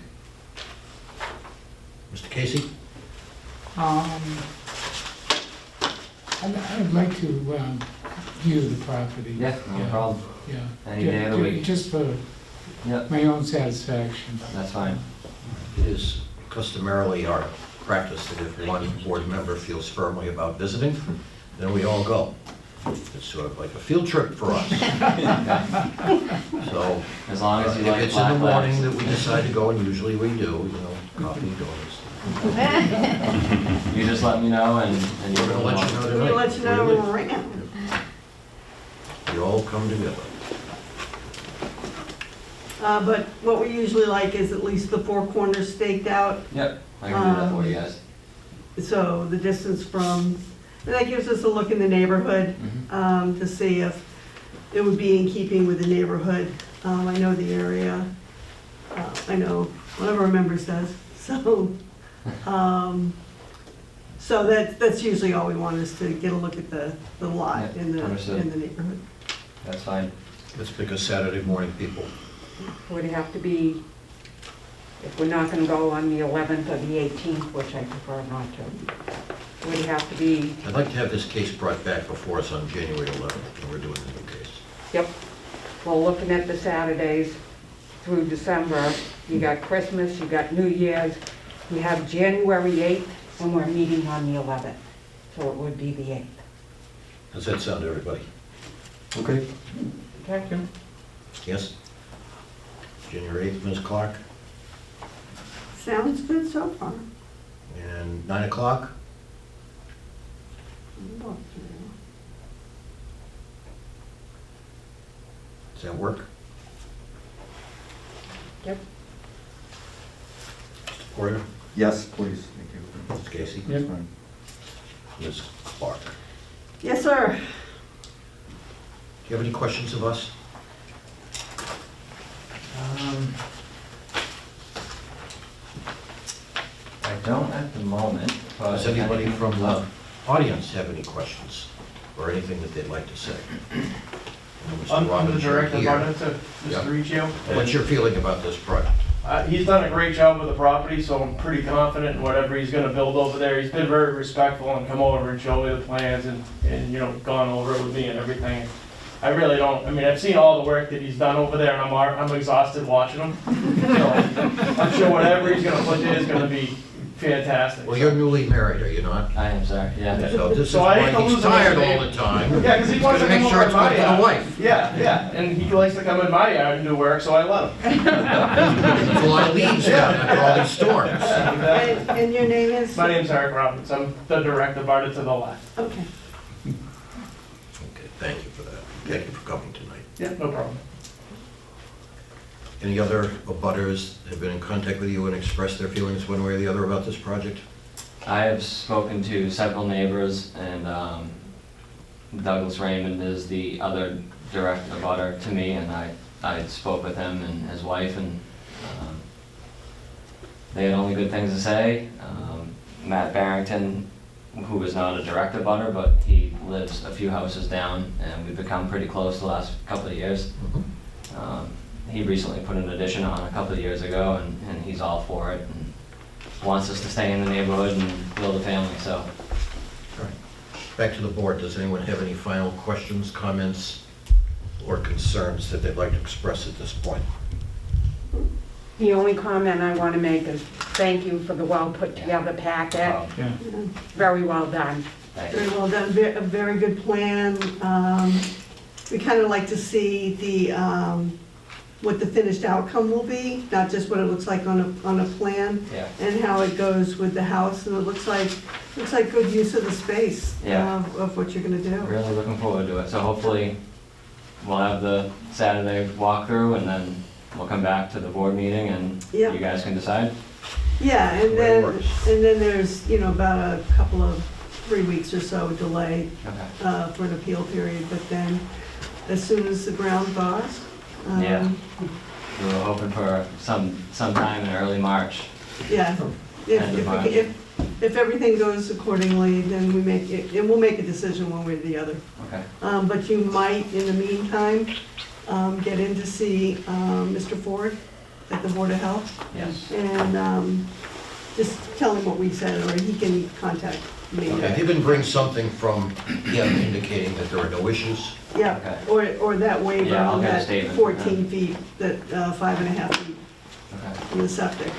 Mr. Casey? I'd like to view the property. Yeah, no problem. Yeah. Any day of the week. Just for Yep, my own satisfaction. that's fine. It is customarily our practice that if one board member feels firmly about visiting, then we all go. It's sort of like a field trip for us. So, As long as you if like it's in the black morning flags. that we decide to go, and usually we do, coffee, donuts. You just let me know and We're gonna let you know we're tonight. gonna let you know before you right now. leave. You all come together. But what we usually like is at least the four corners staked out. Yep, I can do that for you guys. So the distance from, and that gives us a look in the neighborhood to see if it would be in keeping with the neighborhood. I know the area, I know one of our members does, so. So that's usually all we want is to get a look at the lot Yep, in the understood. neighborhood. That's fine. Let's pick a Saturday morning, people. Would it have to be, if we're not gonna go on the 11th or the 18th, which I prefer not to, would it have to be, I'd like to have this case brought back before us on January 11th, when we're doing the new case. yep, well, looking at the Saturdays through December, you got Christmas, you got New Year's, you have January 8th, and we're meeting on the 11th, so it would be the 8th. Does that sound to everybody? Okay. Okay? Yes? January 8th, Ms. Clark, Sounds good so far. and 9 o'clock? Does that work? Yep. Mr. Porter? Yes, please. Thank you. Mr. Casey? Yep. Fine. Ms. Clark? Yes, sir. Do you have any questions of us? don't at the moment, but. Does anybody from the audience have any questions or anything that they'd like to say? Mr. I'm the Robbins, you're director here. of to Yeah. Mr. Riccio. What's your feeling about this project? He's done a great job with the property, so I'm pretty confident in whatever he's gonna build over there. He's been very respectful and come over and show me the plans and, you know, gone over it with me and everything. I really don't, I mean, I've seen all the work that he's done over there, and I'm exhausted watching him. So, I'm sure whatever he's gonna put there is gonna be fantastic. Well, you're newly married, are you not? I am, sorry, yeah. So this is So I hate to why he's lose him tired as a all neighbor. the time. Yeah, because he wants to Gotta come make sure over it's to my good for the yard. wife. Yeah, and he likes to come in my yard and do work, so I let him. There's a lot of leaves down after all these storms. And your name is? My name's Eric Robbins, I'm the director, Barter to the left. Okay. Okay, thank you for that. Thank you for coming tonight. Yeah, no problem. Any other abutters have been in contact with you and expressed their feelings one way or the other about this project? I have spoken to several neighbors, and Douglas Raymond is the other direct abutter to me, and I spoke with him and his wife, and they had only good things to say. Matt Barrington, who is not a direct abutter, but he lives a few houses down, and we've become pretty close the last couple of years. He recently put an addition on a couple of years ago, and he's all for it, and wants us to stay in the neighborhood and build a family, so. All right. Back to the board. Does anyone have any final questions, comments, or concerns that they'd like to express at this point? The only comment I want to make is thank you for the well-put-together packet. Yeah. Very well done. Thank you. Very well done, a very good plan. We kind of like to see the, what the finished outcome will be, not just what it looks like on a plan, Yeah. and how it goes with the house, and it looks like good use of the space Yeah. of what you're gonna do. Really looking forward to it, so hopefully we'll have the Saturday walkthrough, and then we'll come back to the board meeting, and Yeah. you guys can decide. Yeah, and The way it then, works. there's, about a couple of 3 weeks or so delay Okay. for an appeal period, but then as soon as the ground thaws. Yeah. We were hoping for sometime in early March. Yeah, End of March. if everything goes accordingly, then we make it, and we'll make a decision one way or the other. Okay. But you might, in the meantime, get in to see Mr. Ford at the Board of Health, Yes. and just tell him what we said, or he can contact me. Okay, if you can bring something from him indicating that there are no issues. Yeah, or that waiver Yeah, I'll on get a that statement from 14 feet, that 5.5 feet Okay. from the septic.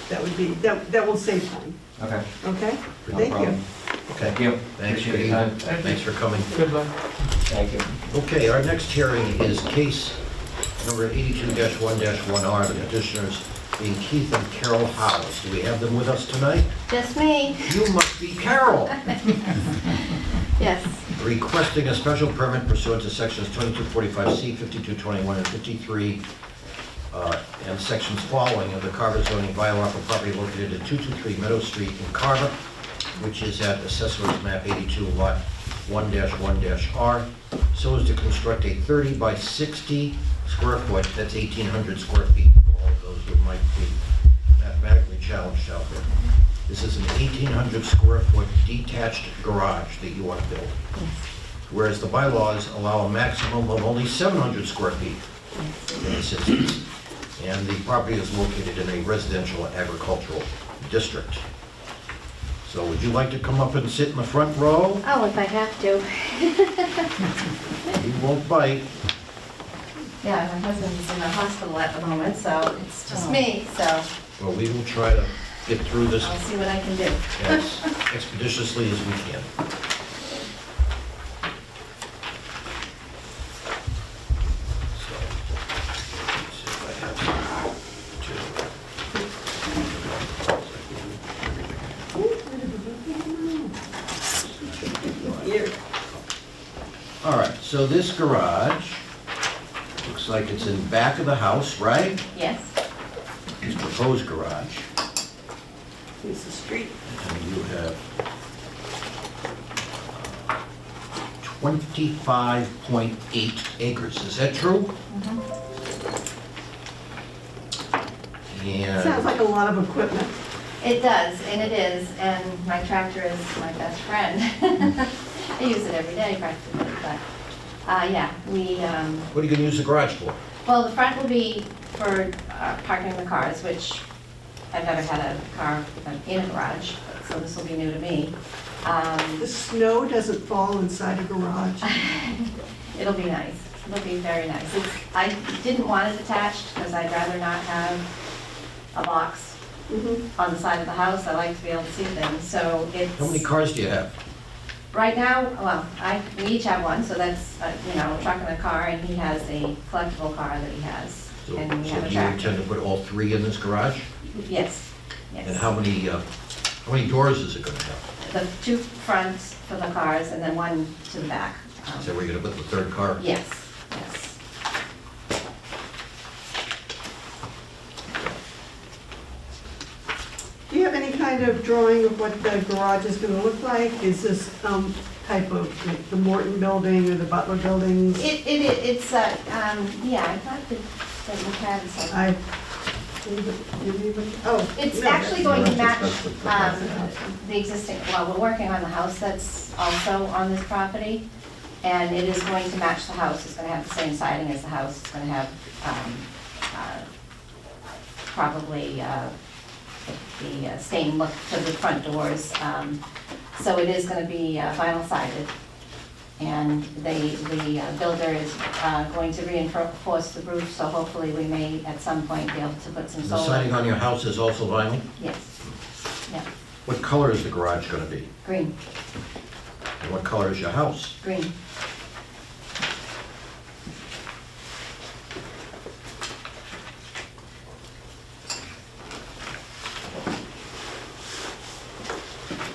That would be, that will save time, Okay. okay? No Thank you. problem. Okay. Thank you. Thanks, Appreciate good your time. evening. Thanks for coming. Good luck. Thank you. Okay, our next hearing is case number 82-1-1R, the petitioners being Keith and Carol Howes. Do we have them with us tonight? Just me. You must be Carol. Yes. Requesting a special permit pursuant to sections 2245C, 5221, and 53, and sections following of the Carver zoning bylaw for property located at 223 Meadow Street in Carver, which is at Assessor's Map 82, Lot 1-1-R, so as to construct a 30 by 60 square foot, that's 1,800 square feet for all of those who might be mathematically challenged out there. This is an 1,800 square foot detached garage that you want to build. Whereas the bylaws allow a maximum of only 700 square feet in this instance. And the property is located in a residential agricultural district. So would you like to come up and sit in the front row? Oh, if I have to. You won't bite. Yeah, my husband's in the hospital at the moment, so it's just me, so Well, we will try to get through this I'll see what I can do. as expeditiously as we can. So, let's see if I have Here. some All right, so this garage looks like it's in back of the house, right? Yes. This proposed garage. Here's the street. And you have 25.8 acres, is that true? Sounds like a lot of equipment. It does, and it is, and my tractor is my best friend. I use it every day practically, but, yeah, What are you gonna use the garage for? well, the front will be for parking the cars, which I've never had a car in a garage, so this will be new to me. The snow doesn't fall inside a garage. It'll be nice. It'll be very nice. I didn't want it attached because I'd rather not have a box on the side of the house. I like to be able to see things, so it's... How many cars do you have? Right now, well, we each have one, so that's, you know, a truck and a car, and he has a collectible car that he has. So And we so have a do you tractor. intend to put all three in this garage? Yes, And yes. how many doors is it gonna have? The two fronts for the cars and then one to the back. Is that where you're gonna put the third car? Yes, yes. Do you have any kind of drawing of what the garage is gonna look like? Is this type of, like, the Morton building or the Butler buildings? It's, yeah, I thought that we had some. It's no, actually going to match that's the existing, well, we're working on the house that's also on this property, and it is going to match the house. It's going to have the same siding as the house. It's going to have probably the same look to the front doors. So it is going to be vinyl sided. And the builder is going to reinforce the roof, so hopefully we may at some point be able to put some The solar. siding on your house is also vinyl? Yes, yeah, What color is the garage gonna be? green, And what color is your house? green.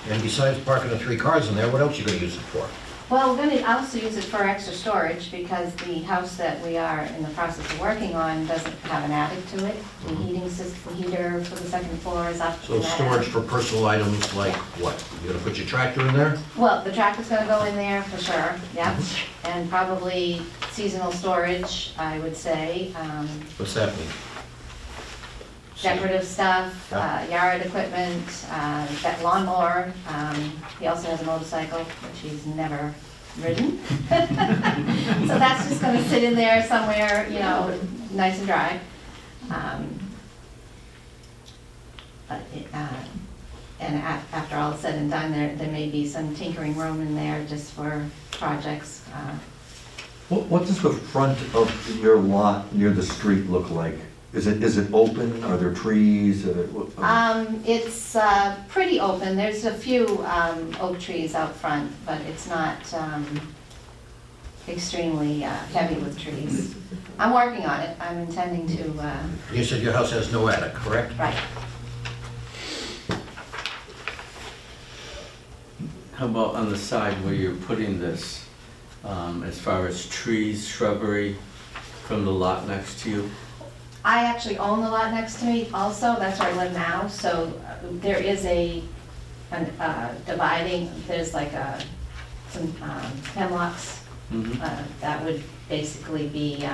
And besides parking the three cars in there, what else you gonna use it for? Well, we're going to also use it for extra storage because the house that we are in the process of working on doesn't have an attic to it. The heating system, heater for the second floor is up. So in that storage attic. for personal items like what? You gonna put your tractor in there? Well, the tractor's going to go in there for sure, yep. And probably seasonal storage, I would say. What's that mean? Decorative stuff, yard equipment, that lawnmower. He also has a motorcycle, which he's never ridden. So that's just gonna sit in there somewhere, you know, nice and dry. And after all is said and done, there may be some tinkering room in there just for projects. What does the front of your lot near the street look like? Is it open? Are there trees? It's pretty open. There's a few oak trees out front, but it's not extremely heavy with trees. I'm working on it. I'm intending to, You said your house has no attic, correct? right. How about on the side where you're putting this, as far as trees, shrubbery from the lot next to you? I actually own the lot next to me also. That's where I live now. So there is a dividing, there's like some hemlocks that would basically be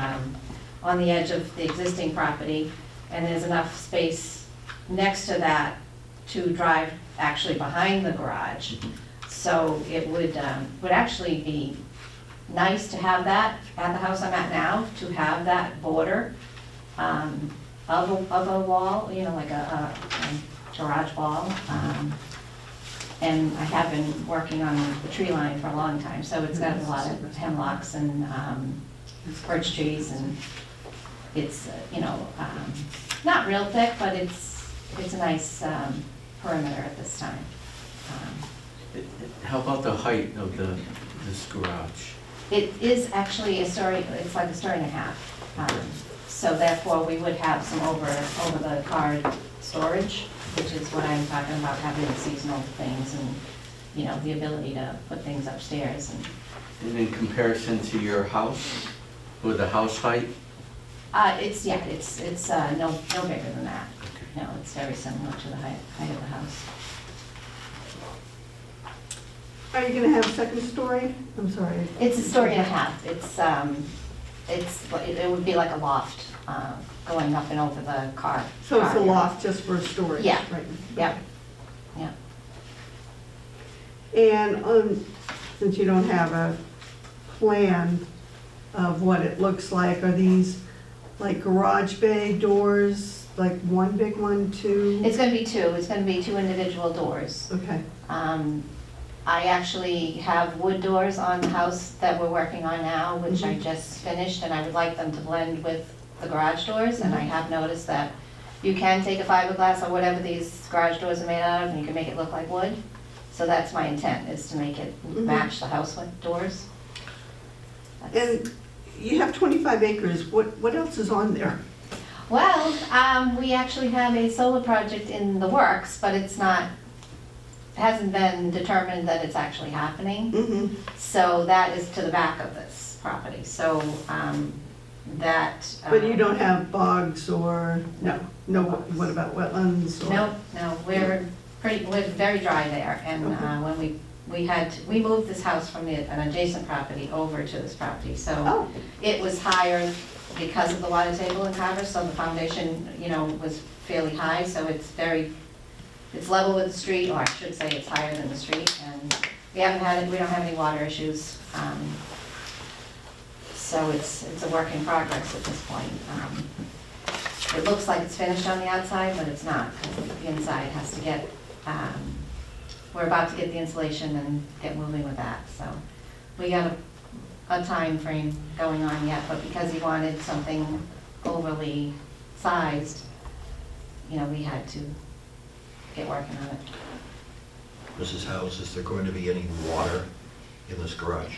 on the edge of the existing property. And there's enough space next to that to drive actually behind the garage. So it would actually be nice to have that at the house I'm at now, to have that border of a wall, you know, like a garage wall. And I have been working on the tree line for a long time, so it's got a lot of hemlocks and birch trees, and it's, you know, not real thick, but it's a nice perimeter at this time. How about the height of this garage? It is actually a story, it's like a story and a half. So therefore, we would have some over the car storage, which is what I'm talking about, having the seasonal things and, you know, the ability to put things upstairs. And in comparison to your house, with the house height? It's no bigger than that. No, it's very similar to the height of the house. Are you gonna have a second story? I'm sorry. It's a story and a half. It would be like a loft going up and over the car. So it's a car area. loft just for storage? Yeah. Right. Yeah, yeah. And since you don't have a plan of what it looks like, are these like garage bay doors, like one big one, two? It's gonna be two, it's gonna be two individual doors. Okay, I actually have wood doors on the house that we're working on now, which I just finished, and I would like them to blend with the garage doors, and I have noticed that you can take a fiberglass or whatever these garage doors are made out of, and you can make it look like wood. So that's my intent, is to make it match the house with doors. That's- and you have 25 acres, what else is on there? Well, we actually have a solar project in the works, but it's not, hasn't been determined that it's actually happening. Mm-hmm. So that is to the back of this property, so, that. But you don't have bogs or, no, what about wetlands? or- No, we're very dry there, and, Okay. when we moved this house from an adjacent property over to this property, so Oh, it was higher because of the water table in Carver, so the foundation, was fairly high, so it's level with the street, or I should say it's higher than the street, and we don't have any water issues. So it's a work in progress at this point. It looks like it's finished on the outside, but it's not, because the inside has to get, we're about to get the insulation and get moving with that, so. We got a time frame going on yet, but because he wanted something overly sized, we had to get working on it. Mrs. House, is there going to be any water in this garage?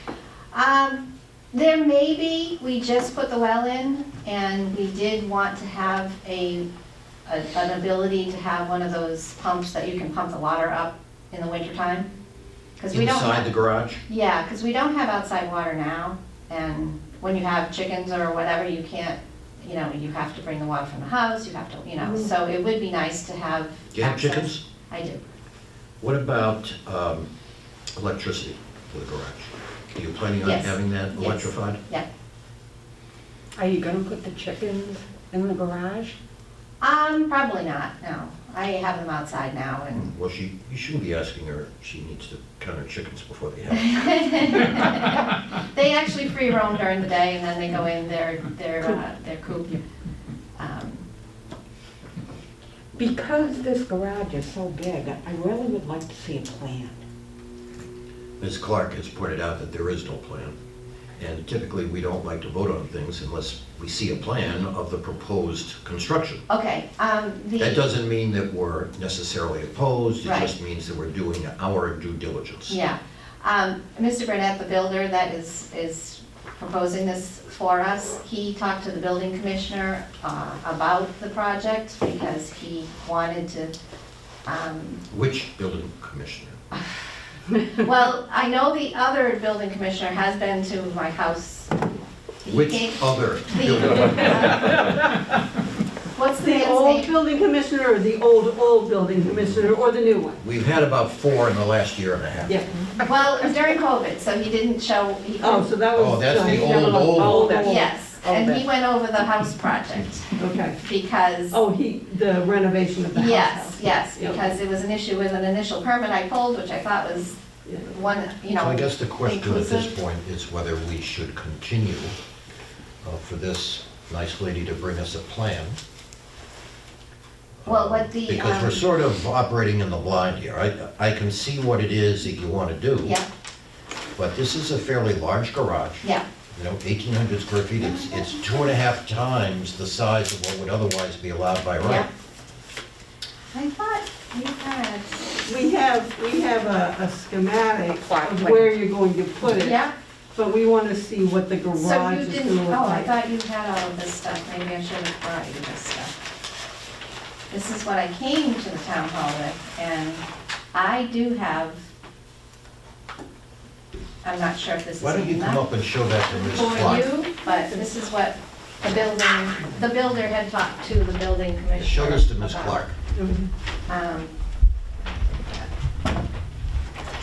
There may be, we just put the well in, and we did want to have an ability to have one of those pumps that you can pump the water up in the wintertime. Inside the garage? Yeah, because we don't have outside water now, and when you have chickens or whatever, you can't, you have to bring the water from the house, you have to, so it would be nice to have. Do you have access. chickens? I do. What about electricity for the garage? Are you planning on Yes. having that Yes. electrified? Yeah. Are you gonna put the chickens in the garage? Probably not, no. I have them outside now, and Well, you shouldn't be asking her, she needs to count her chickens before they hatch. they actually free roam during the day, and then they go in their coop. Because this garage is so big, I really would like to see a plan. Ms. Clark has pointed out that there is no plan, and typically we don't like to vote on things unless we see a plan of the proposed construction. Okay, That doesn't mean that we're necessarily opposed, it Right. just means that we're doing our due diligence. Yeah. Mr. Burnett, the builder that is proposing this for us, he talked to the building commissioner about the project because he wanted to, Which building commissioner? well, I know the other building commissioner has been to my house. He Which came- other the- building? What's the the man's old name? building commissioner or the old building commissioner or the new one? We've had about 4 in the last year and a half. Yeah. Well, it was during COVID, so he didn't show. Oh, so that was. Oh, that's the old. Old. Yes, and he went over the house project Okay. because. Oh, the renovation of the house. Yes, Yep. because it was an issue with an initial permit I pulled, which I thought was Yeah. one, So I guess the question at this inclusive. point is whether we should continue for this nice lady to bring us a plan. Well, what the, Because we're sort of operating in the blind here. I can see what it is that you want to do. Yeah, But this is a fairly large garage. yeah, 1,800 square feet. It's 2.5 times the size of what would otherwise be allowed by yeah. right. I thought you had, We have a schematic Plot of plan. where you're going to put it. yeah, But we want to see what the so garage you is didn't, going to oh, look I like. thought you had all of this stuff, maybe I should have brought you this stuff. This is what I came to the town hall with, and I do have, I'm not sure if this is Why don't you come enough up and show that to Ms. for Clark? you, but this is what the builder had talked to the building commissioner. Show this to Ms. about. Clark. Um,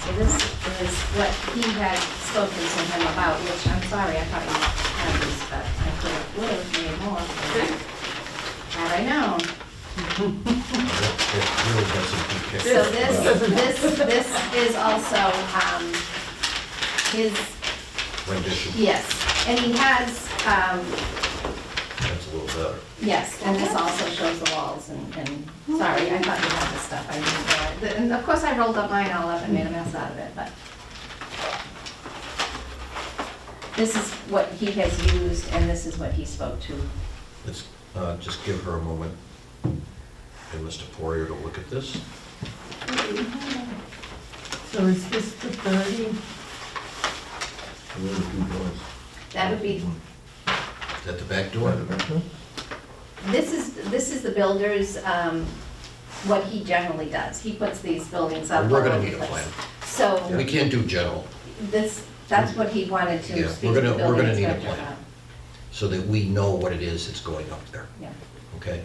So this is what he had spoken to him about, which I'm sorry, I thought you had this, but I would have made more. Had I known. It really got some good pictures. So this is also, his, Rendition, yes, and he has, that's a little better. yes, and this also shows the walls and, sorry, I thought you had this stuff, I didn't know it. And of course, I rolled up mine all up and made a mess out of it, but. This is what he has used, and this is what he spoke to. Let's just give her a moment and Mr. Poirier to look at this. So is this the 30? Where are the two doors? That would be, Is that the back door? this is the builder's, what he generally does. He puts these buildings up all We're over gonna the need a place. plan. So We can't do general, that's what he wanted to Yeah, speak we're to the gonna building need a inspector plan. about. so that we know what it is that's going up there, Yeah. okay?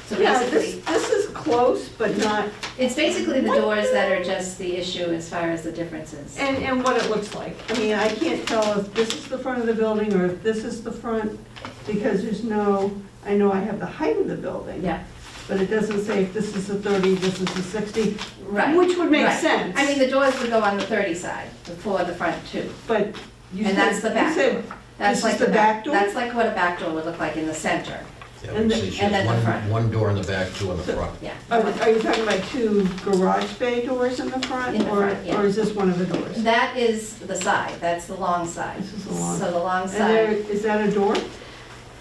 So Yeah, basically, this is close, but not, it's basically the doors that are just the issue as far as the differences. and what it looks like. I mean, I can't tell if this is the front of the building or if this is the front, because there's no, I know I have the height of the building. Yeah, But it doesn't say if this is a 30, this is a 60, right. which would make right. sense. I mean, the doors would go on the 30 side, for the front too. But you said, And that's the back you door. said, That's This like is the back door? That's like what a back door would look like in the center, Yeah, And we the- see she and has then the front. one door in the back, two in the front. yeah. are you talking about two garage bay doors in the front? In the front, yeah. Or is this one of the doors? That is the side, that's the long side. This is the long- So the long And there, side, is that a door?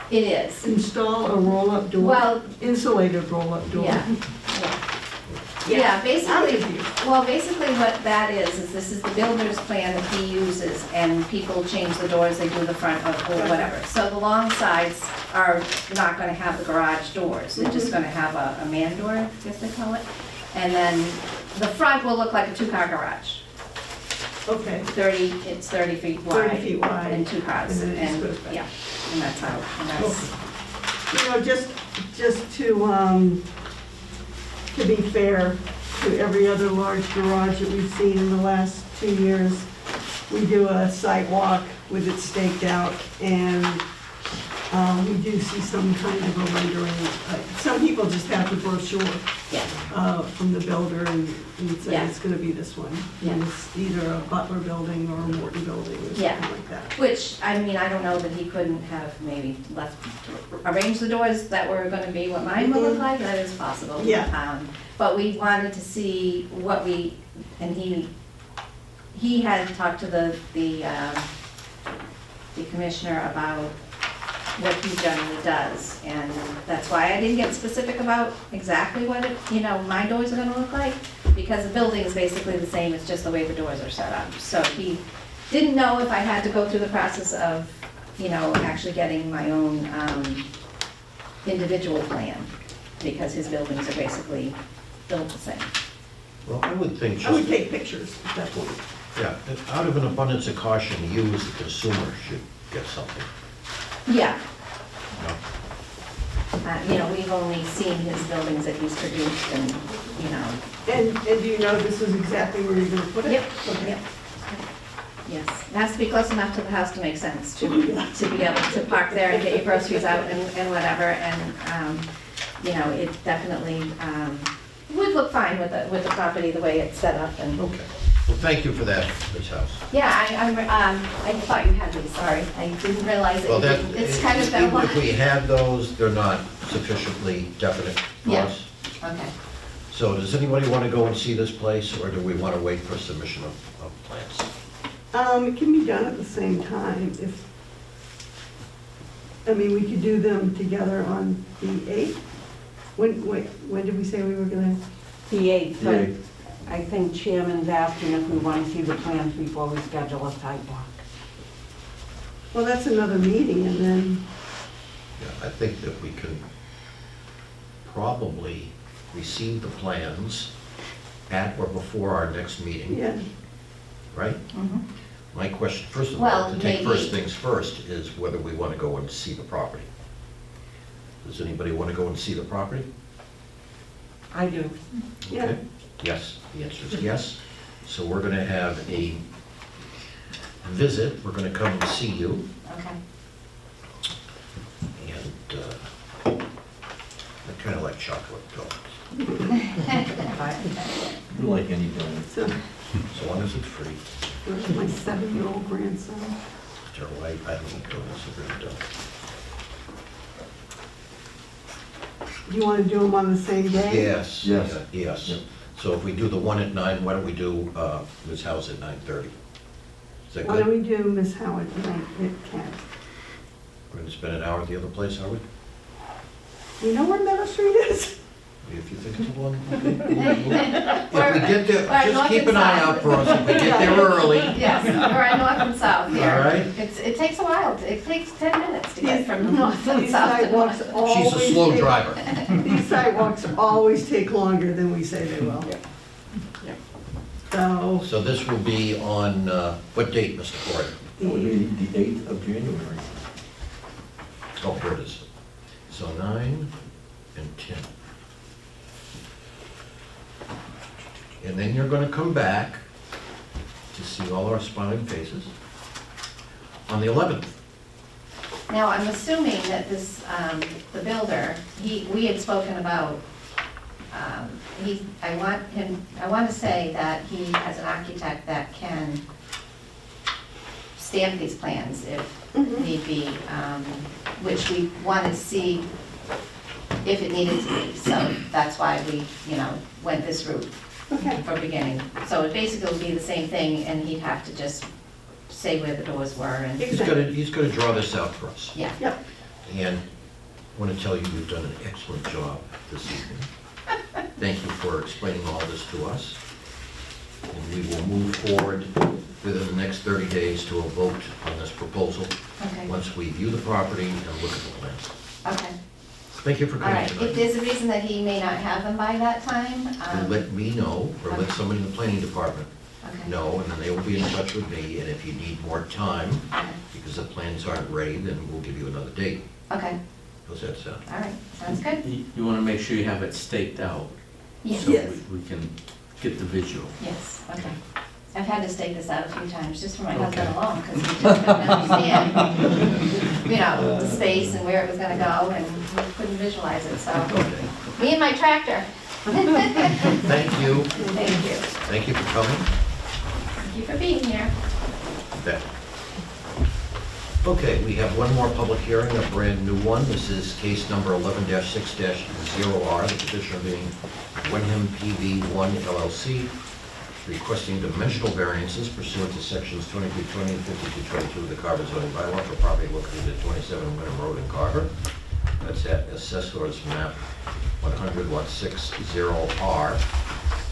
it is. Install a roll-up door? Well, Insulated roll-up door? yeah, yeah, basically, I'm confused. well, basically what that is this is the builder's plan that he uses, and people change the doors, they do the front or whatever. So the long sides are not gonna have the garage doors, they're just gonna have a man door, I guess they call it. And then the front will look like a two-car garage. Okay. It's 30 feet wide. 30 feet wide. And two cars, And then it just and, goes back. yeah, and that's how, and that's, You know, just to be fair to every other large garage that we've seen in the last 2 years, we do a site walk with it staked out, and we do see some kind of a rendering. Some people just have the brochure yeah. from the builder and say Yeah. it's gonna be this one. Yeah. And it's either a Butler building or a Morton building or something Yeah. like that. Which, I mean, I don't know that he couldn't have maybe arranged the doors that were gonna be what mine would look like, that is possible. Yeah. But we wanted to see what and he had talked to the commissioner about what he generally does, and that's why I didn't get specific about exactly what my doors are gonna look like, because the building is basically the same, it's just the way the doors are set up. So he didn't know if I had to go through the process of, actually getting my own individual plan, because his buildings are basically built the same. Well, I would think I would just, take pictures at that point. yeah, out of an abundance of caution, you as the consumer should get something. Yeah, you know? we've only seen his buildings that he's produced, and, And do you know this is exactly where you're gonna put it? Yep, Okay. yep. Yes, it has to be close enough to the house to make sense, to be able to park there and get your groceries out and whatever, and, it definitely would look fine with the property, the way it's set up, and, Okay. Well, thank you for that, Ms. House. yeah, I thought you had these, sorry, I didn't realize Well, that that, you did. It's kind of been a even if we lot. had those, they're not sufficiently definite for Yeah. us. Okay. So does anybody want to go and see this place, or do we want to wait for submission of plans? It can be done at the same time we could do them together on the 8th. When did we say we were gonna? The 8th, The but 8th. I think Chairman's asking if we want to see the plans before we schedule a site walk. Well, that's another meeting, and then, Yeah, I think that we can probably receive the plans at or before our next meeting, yeah, right? Mhm. My question, first of Well, all, to take first maybe. things first, is whether we want to go and see the property. Does anybody want to go and see the property? I do. Yeah. Okay. Yes, the answer is yes. So we're going to have a visit, we're going to come and see you. Okay. chocolate donuts, You like any donuts? So, as long as it's free. where's my 7-year-old grandson? Mr. White, I don't eat donuts, I really don't. Do you want to do them on the same day? Yes. Yes. Yes. Yep. So if we do the one at 9, why don't we do Ms. House at 9:30? Is that Why don't good? we do Miss Howard tonight at 10? We're gonna spend an hour at the other place, are we? You know where Meadow Street is? If you think it's a long, okay. If we get there, Or just north keep and an eye south. out for us if we get there early. Yes, or on north and south here. All right. It takes a while, it takes 10 minutes to get from north and These south to sidewalks north. always She's a slow take- driver. These sidewalks always take longer than we say they will. So, So this will be on, what date, Mr. Ford? That would be the 8th of January. Oh, here it is. So 9 and 10. And then you're gonna come back to see all our smiling faces on the 11th. Now, I'm assuming that this, the builder, we had spoken about, I want to say that he has an architect that can stamp these plans if need be, which we wanted to see if it needed to be. So that's why we, went this route okay, from beginning. So it basically would be the same thing, and he'd have to just say where the doors were and, He's gonna draw this out for us. yeah. yep. And I want to tell you, you've done an excellent job this evening. Thank you for explaining all this to us. And we will move forward within the next 30 days to a vote on this proposal, Okay, once we view the property and look at the plans. okay. Thank you for All coming right, if tonight. there's a reason that he may not have them by that time, Let me know, or let somebody in the planning department okay. know, and then they will be in touch with me. And if you need more time, Okay. because the plans aren't ready, then we'll give you another date. Okay, How's that sound? all right, sounds good. You want to make sure you have it staked out, Yes, so Yes. we can get the visual. yes, okay. I've had to stake this out a few times, just for my husband Okay. alone, because he just couldn't understand, the space and where it was gonna go, and we couldn't visualize it, so. Okay. Me and my tractor. Thank you. Thank you. Thank you for coming. Thank you for being here. Bet. Okay, we have one more public hearing, a brand new one. This is case number 11-6-0R, the petitioner being Wenham PV1 LLC, requesting dimensional variances pursuant to sections 2220 and 5222 of the Carver zoning bylaw for property located at 27 Wenham Road in Carver. That's at Assessor's Map 100, Lot 60R,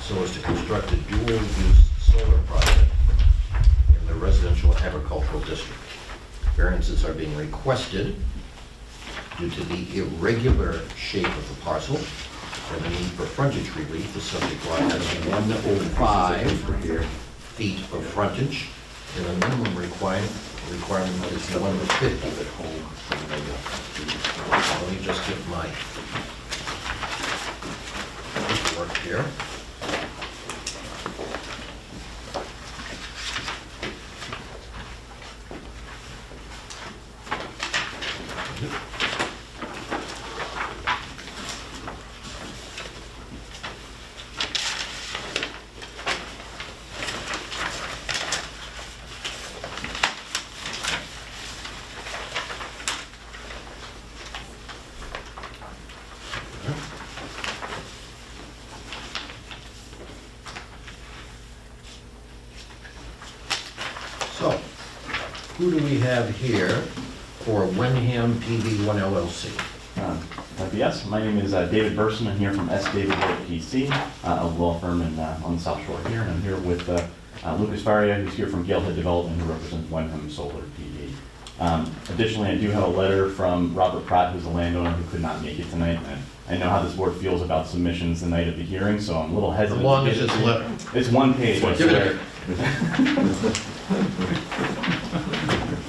so as to construct a dual-use solar project in the residential agricultural district. Variances are being requested due to the irregular shape of the parcel and the need for frontage relief. The subject lot has 105 feet of frontage, and the minimum requirement is 150. Let me just get my work here. So, who do we have here for Wenham PV1 LLC? Yes, my name is David Burson. I'm here from S. David Wood PC, a law firm on the South Shore here, and I'm here with Lucas Faria, who's here from Galehead Development, who represents Wenham Solar PV. Additionally, I do have a letter from Robert Pratt, who's a landowner who could not make it tonight, and I know how this board feels about submissions the night of the hearing, so I'm a little hesitant. How long to is give it this to you. letter? It's one page, I Give it swear. here.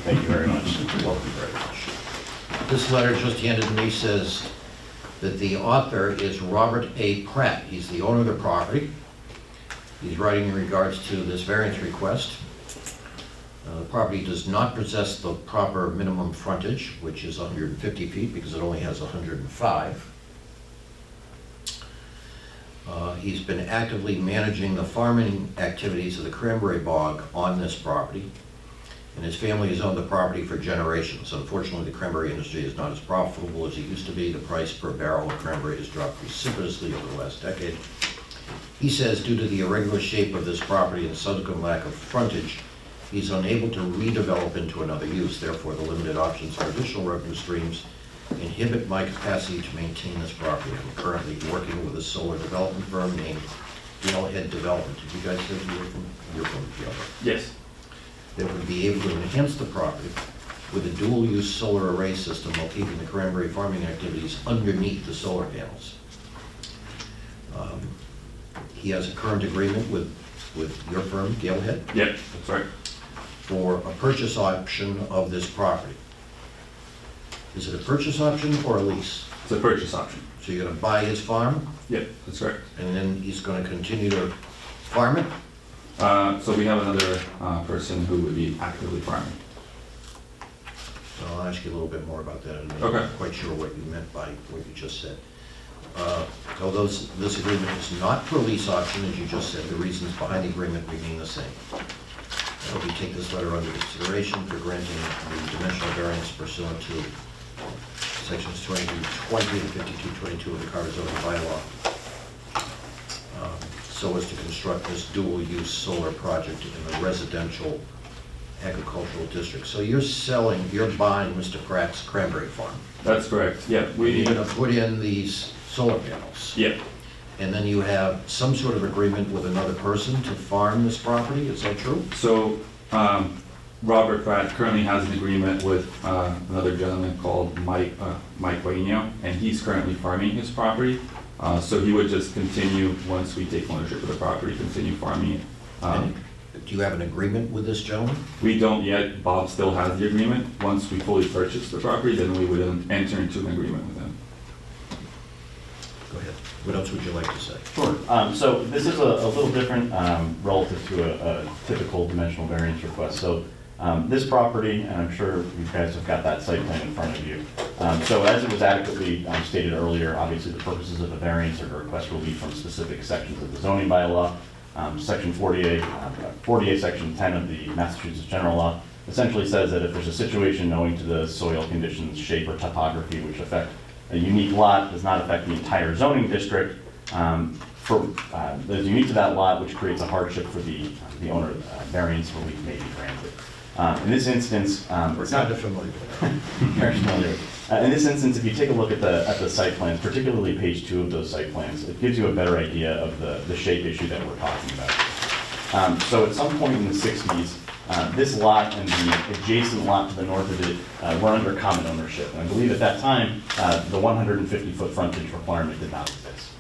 Thank you very much. Welcome very much. This letter just handed to me says that the author is Robert A. Pratt. He's the owner of the property. He's writing in regards to this variance request. The property does not possess the proper minimum frontage, which is 150 feet because it only has 105. He's been actively managing the farming activities of the cranberry bog on this property, and his family has owned the property for generations. Unfortunately, the cranberry industry is not as profitable as it used to be. The price per barrel of cranberry has dropped precipitously over the last decade. He says due to the irregular shape of this property and subsequent lack of frontage, he's unable to redevelop into another use. Therefore, the limited options for additional revenue streams inhibit my capacity to maintain this property. I'm currently working with a solar development firm named Yellowhead Development. Did you guys say you're from Yellowhead? Yes. That would be able to enhance the property with a dual-use solar array system while keeping the cranberry farming activities underneath the solar panels. He has a current agreement with your firm, Galehead, Yep, that's right. for a purchase option of this property. Is it a purchase option or a lease? It's a purchase option. So you're gonna buy his farm, Yep, that's correct. and then he's gonna continue to farm it? So we have another person who would be actively farming. So I'll ask you a little bit more about that. I'm Okay. not quite sure what you meant by what you just said. Although this agreement is not for a lease option, as you just said, the reasons behind the agreement remain the same. We take this letter under consideration for granting the dimensional variance pursuant to sections 2220 to 5222 of the Carver zoning bylaw, so as to construct this dual-use solar project in a residential agricultural district. So you're buying Mr. Pratt's cranberry farm. That's correct. Yeah, You're gonna put in these solar panels. yeah, And then you have some sort of agreement with another person to farm this property, is that true? So, Robert Pratt currently has an agreement with another gentleman called Mike Guaino, and he's currently farming his property. So he would just continue, once we take ownership of the property, continue farming it. And do you have an agreement with this gentleman? We don't yet. Bob still has the agreement. Once we fully purchase the property, then we would enter into an agreement with him. Go ahead. What else would you like to say? Sure. So this is a little different relative to a typical dimensional variance request. So this property, and I'm sure you guys have got that site plan in front of you. So as it was adequately stated earlier, obviously the purposes of a variance or a request relief from specific sections of the zoning bylaw. Section 48, Section 10 of the Massachusetts General Law essentially says that if there's a situation owing to the soil conditions, shape, or topography which affect a unique lot, does not affect the entire zoning district, that is unique to that lot, which creates a hardship for the owner, variance relief may be granted. In this instance, it's not familiar. very familiar. In this instance, if you take a look at the site plans, particularly page 2 of those site plans, it gives you a better idea of the shape issue that we're talking about. So at some point in the 60s, this lot and the adjacent lot to the north of it were under common ownership. And I believe at that time, the 150-foot frontage requirement did not exist.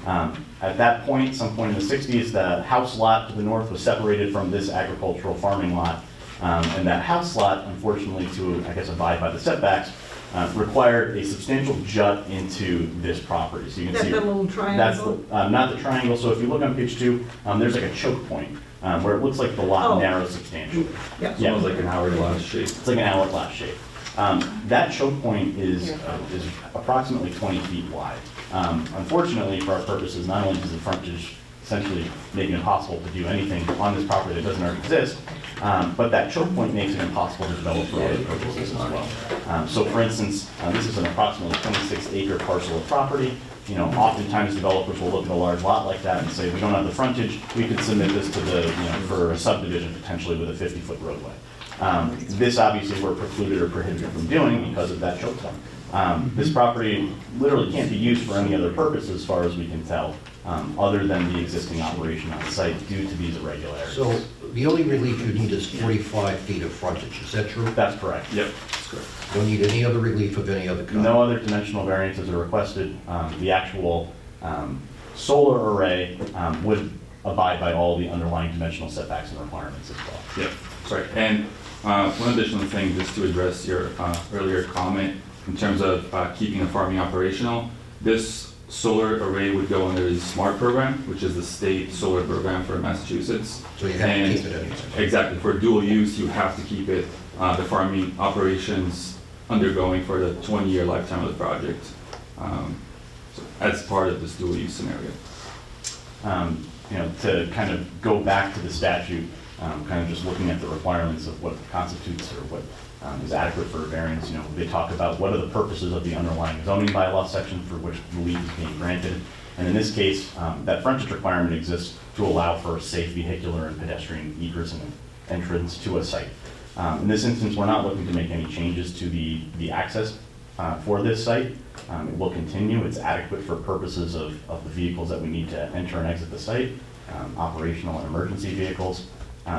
At that point, some point in the 60s, the house lot to the north was separated from this agricultural farming lot. And that house lot, unfortunately, to, I guess, abide by the setbacks, required a substantial jut into this property. So you can That see the little triangle? that's not the triangle. So if you look on page 2, there's like a choke point where it looks like the lot Oh. narrows substantially. Yeah. It's almost like an hourglass shape. It's like an hourglass shape. That choke point is approximately 20 feet wide. Unfortunately, for our purposes, not only does the frontage essentially make it impossible to do anything on this property that doesn't already exist, but that choke point makes it impossible to develop for other purposes as well. So for instance, this is an approximately 26-acre parcel of property. You know, oftentimes developers will look at a large lot like that and say, we don't have the frontage, we could submit this to the, for a subdivision potentially with a 50-foot roadway. This obviously we're precluded or prohibited from doing because of that choke point. This property literally can't be used for any other purpose as far as we can tell, other than the existing operation on site due to these irregularities. So the only relief you need is 45 feet of frontage, is that true? That's correct. Yep, that's correct. Don't need any other relief of any other kind? No other dimensional variances are requested. The actual solar array would abide by all the underlying dimensional setbacks and requirements as well. Yep, that's right. And one additional thing, just to address your earlier comment, in terms of keeping the farming operational, this solar array would go under the SMART program, which is the state solar program for Massachusetts. So you have to keep it anyway? Exactly. For dual use, you have to keep it, the farming operations undergoing for the 20-year lifetime of the project, so as part of this dual use scenario. to kind of go back to the statute, kind of just looking at the requirements of what constitutes or what is adequate for a variance. They talk about what are the purposes of the underlying zoning bylaw section for which relief is being granted. And in this case, that frontage requirement exists to allow for safe vehicular and pedestrian egress and entrance to a site. In this instance, we're not looking to make any changes to the access for this site. It will continue. It's adequate for purposes of the vehicles that we need to enter and exit the site, operational and emergency vehicles.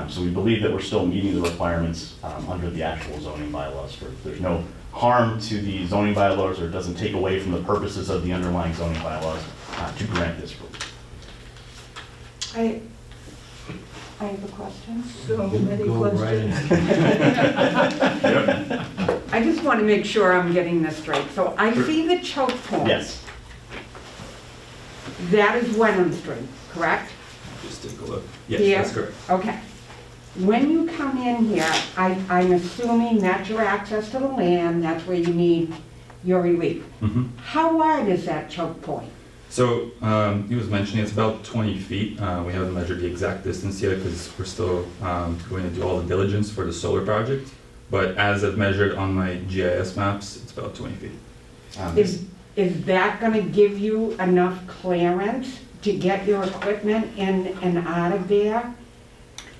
So we believe that we're still meeting the requirements under the actual zoning bylaws. There's no harm to the zoning bylaws, or it doesn't take away from the purposes of the underlying zoning bylaws to grant this relief. I have a question. So many Go right questions. I just want to make sure I'm getting this straight. So I see the choke point. Yes. That is Wenham Street, correct? Just take a look. Here? Yes, that's correct. Okay. When you come in here, I'm assuming that's your access to the land, that's where you need your relief. Mhm. How wide is that choke point? So he was mentioning it's about 20 feet. We haven't measured the exact distance yet because we're still going to do all the diligence for the solar project. But as I've measured on my GIS maps, it's about 20 feet. Is that going to give you enough clearance to get your equipment in and out of there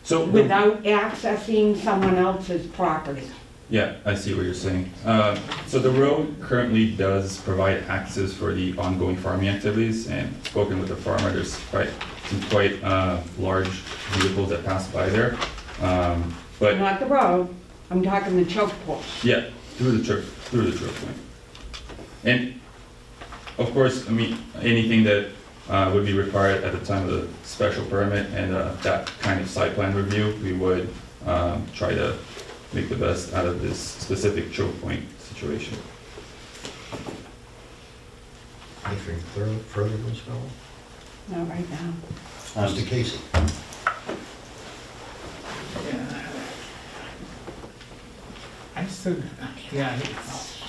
So without accessing someone else's property? yeah, I see what you're saying. So the road currently does provide access for the ongoing farming activities, and spoken with the farmer, there's some quite large vehicles that pass by there. But Not the road, I'm talking the choke point. yeah, through the choke point. And of course, I mean, anything that would be required at the time of the special permit and that kind of site plan review, we would try to make the best out of this specific choke point situation. Anything further, Ms. Mello? Not right now. Mr. Casey? I still, yeah, it's,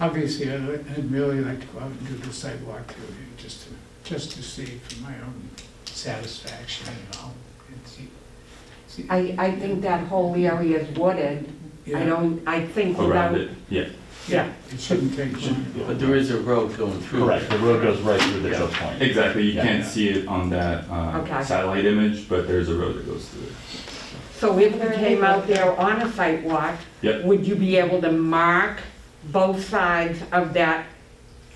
obviously, I'd really like to go out and do the sidewalk too, just to see for my own satisfaction, and see. I think that whole area is wooded. Yeah. I think Around without, it, yeah. yeah. It shouldn't take long. But there is a road going through. Correct, the road goes right through the Yeah. choke point. Exactly, you Yeah. can't see it on that Okay. satellite image, but there's a road that goes through it. So if you came out there on a site walk, Yep. would you be able to mark both sides of that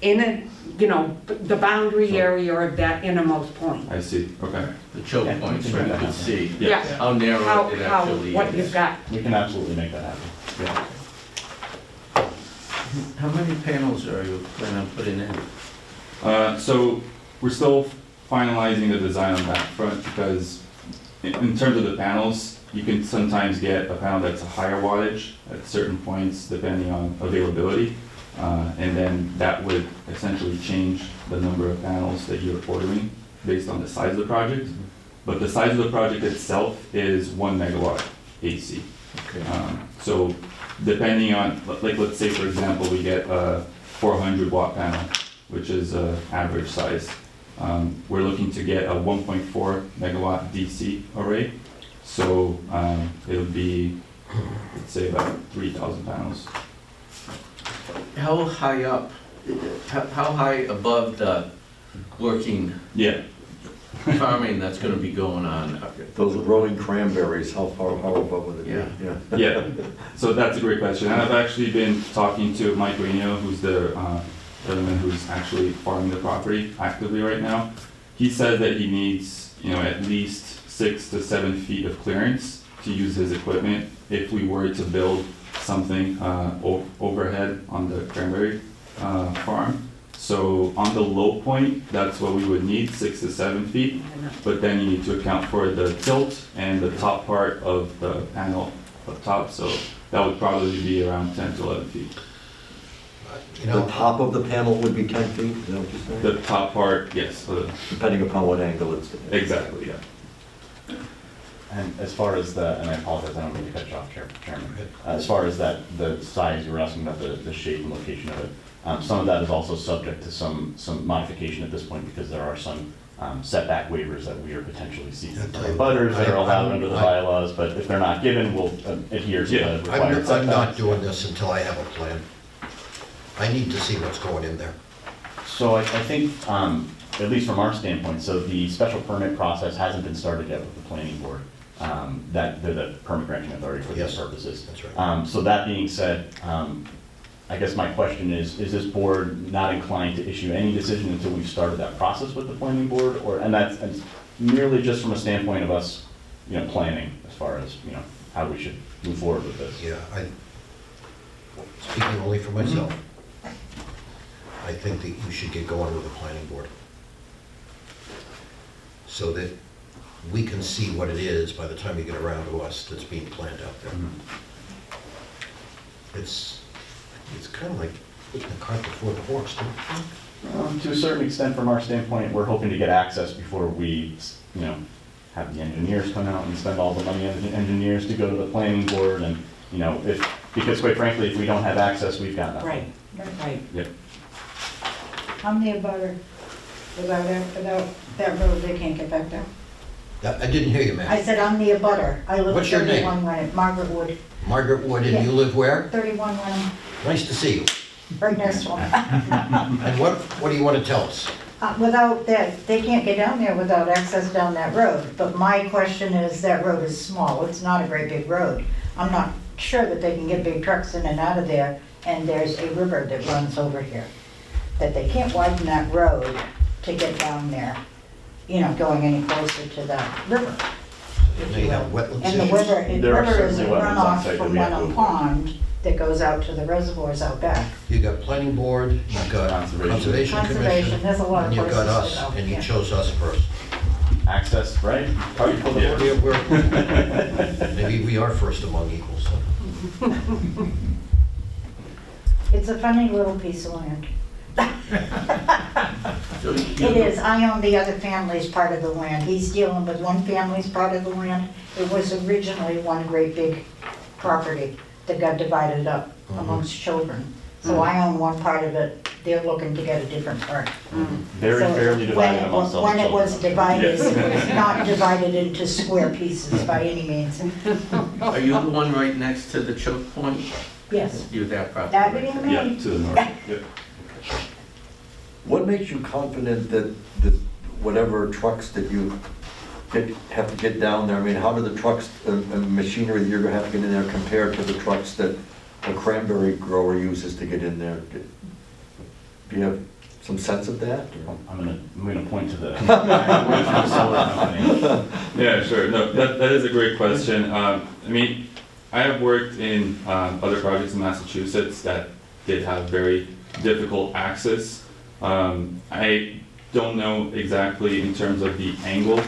the boundary area of that innermost point? I see, okay. The choke Yeah, point, we so can you do that. can see Yeah. how narrow it How, actually what you've is. got. We can absolutely make that happen. Yeah. How many panels are you planning on putting in? So we're still finalizing the design on that front because in terms of the panels, you can sometimes get a panel that's a higher wattage at certain points depending on availability. And then that would essentially change the number of panels that you're ordering based on the size of the project. But the size of the project itself is 1 megawatt AC. Okay. So depending on, like, let's say for example, we get a 400 watt panel, which is average size. We're looking to get a 1.4 megawatt DC array. So it would be, let's say about 3,000 panels. How high up, how high above the working Yeah, farming that's gonna be going on? Those rolling cranberries, how above would it be? Yeah. yeah. So that's a great question. And I've actually been talking to Mike Reno, who's the gentleman who's actually farming the property actively right now. He says that he needs, at least 6 to 7 feet of clearance to use his equipment if we were to build something overhead on the cranberry farm. So on the low point, that's what we would need, 6 to 7 feet. But then you need to account for the tilt and the top part of the panel up top. So that would probably be around 10 to 11 feet. You know, The top of the panel would be 10 feet, is that what you're saying? The top part, yes, Depending upon what angle it's. exactly, yeah. And as far as the, and I apologize, I don't mean to cut you off, Chairman. As far as that, the size, you were asking about the shape and location of it. Some of that is also subject to some modification at this point because there are some setback waivers that we are potentially seeking from butters that are allowed under the bylaws, but if they're not given, we'll adhere to the required setbacks. I'm not doing this until I have a plan. I need to see what's going in there. So I think, at least from our standpoint, so the special permit process hasn't been started yet with the planning board. That they're the permit granting authority for these purposes. That's right. So that being said, I guess my question is this board not inclined to issue any decision until we've started that process with the planning board? And that's merely just from a standpoint of us, planning as far as, how we should move forward with this. Yeah, speaking only for myself, I think that you should get going with the planning board so that we can see what it is by the time you get around to us that's being planned out there. It's kind of like putting the cart before the horse, don't you think? To a certain extent, from our standpoint, we're hoping to get access before we, have the engineers come out and spend all the money on the engineers to go to the planning board and, because quite frankly, if we don't have access, we've got nothing. Right. Yep. I'm the abutter. Without that road, they can't get back there. I didn't hear you, ma'am. I said I'm the abutter. I live at What's your name? 31 Lennon, Margaret Wood. Margaret Wood, and Yeah. you live where? 31 Lennon, Nice to see you. right next to them. And what do you want to tell us? Without that, they can't get down there without access down that road. But my question is, that road is small. It's not a very big road. I'm not sure that they can get big trucks in and out of there. And there's a river that runs over here. That they can't widen that road to get down there, going any closer to that river. They have wetlands And the issues? There are river is a certainly wetlands on runoff site that from we have to Wenham avoid. Pond that goes out to the reservoirs out back. You got planning board, you got conservation Conservation, commission, there's a lot of and you got places to us, go, and you yeah. chose us first. Access, right? Probably for the board. Maybe we are first among equals. It's a funny little piece of land. It is, I own the other family's part of the land. He's dealing with one family's part of the land. It was originally one great big property that got divided up amongst children. So I own one part of it, they're looking to get a different part. Very So fairly divided amongst all the When it was children. divided, it was not divided into square pieces by any means. Are you the one right next to the choke point? Yes. You that property? That right being there. me. Yeah, to the north, yep. What makes you confident that whatever trucks that you have to get down there, I mean, how do the trucks and machinery that you're gonna have to get in there compare to the trucks that a cranberry grower uses to get in there? Do you have some sense of that? or? I'm gonna point to the solar company. Yeah, sure. No, that is a great question. I have worked in other projects in Massachusetts that did have very difficult access. I don't know exactly in terms of the angle,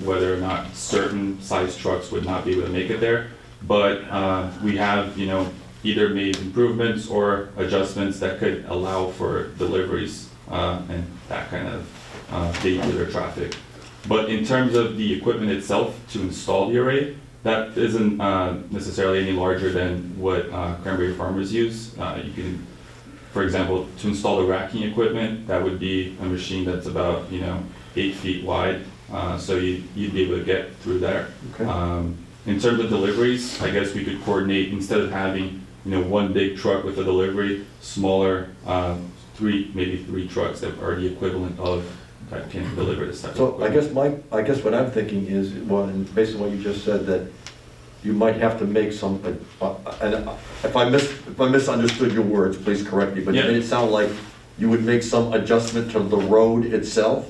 whether or not certain size trucks would not be able to make it there. But we have, either made improvements or adjustments that could allow for deliveries and that kind of vehicular traffic. But in terms of the equipment itself to install the array, that isn't necessarily any larger than what cranberry farmers use. You can, for example, to install the racking equipment, that would be a machine that's about 8 feet wide, so you'd be able to get through there. Okay. In terms of deliveries, I guess we could coordinate, instead of having one big truck with a delivery, smaller maybe three trucks that are the equivalent of that can deliver this type of So equipment. I guess what I'm thinking is, well, and based on what you just said, that you might have to make some, and if I misunderstood your words, please correct me, but it Yeah. made it sound like you would make some adjustment to the road itself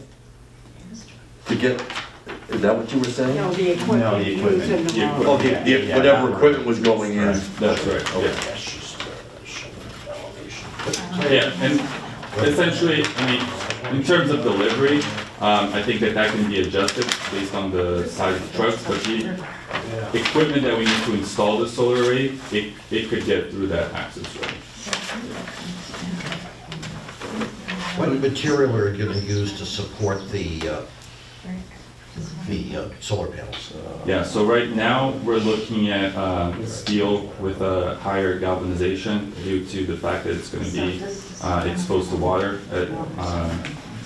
to get, is that what you were saying? No, the equipment No, the used equipment. in the The road. Oh, whatever equipment was going in. That's right, yeah. Yeah, and essentially, in terms of delivery, I think that can be adjusted based on the size of the trucks, but the equipment that we need to install the solar array, it could get through that access road. what material are you gonna use to support the solar panels? Yeah, so right now, we're looking at steel with a higher galvanization due to the fact that it's gonna be exposed to water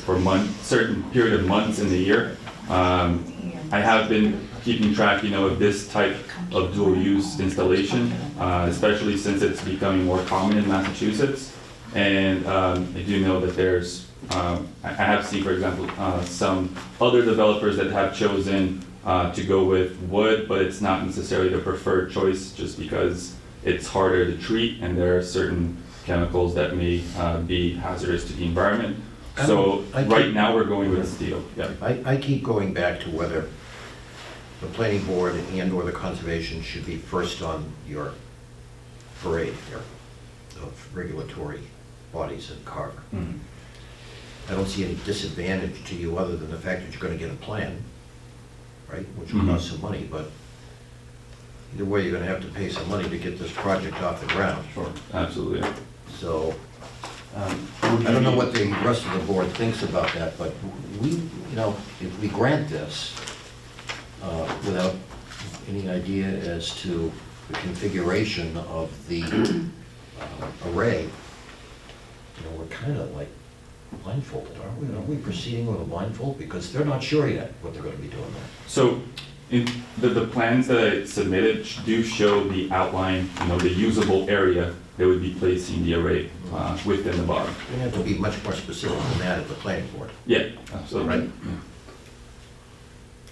for certain period of months in the year. I have been keeping track, of this type of dual-use installation, especially since it's becoming more common in Massachusetts. And I do know that there's, I have seen, for example, some other developers that have chosen to go with wood, but it's not necessarily the preferred choice just because it's harder to treat and there are certain chemicals that may be hazardous to the environment. So right now, we're going with steel, yeah. I keep going back to whether the planning board and/or the conservation should be first on your parade here of regulatory bodies in Carver. I don't see any disadvantage to you other than the fact that you're gonna get a plan, right, which will cost some money, but either way, you're gonna have to pay some money to get this project off the ground. Sure, absolutely. So, I don't know what the rest of the board thinks about that, but we, if we grant this, without any idea as to the configuration of the array, we're kind of like blindfolded, aren't we? Are we proceeding with a blindfold? Because they're not sure yet what they're going to be doing there. So the plans that I submitted do show the outline, the usable area that would be placing the array within the bog. We have to be much more specific than that at the planning board. Yeah, absolutely. Right. Yeah.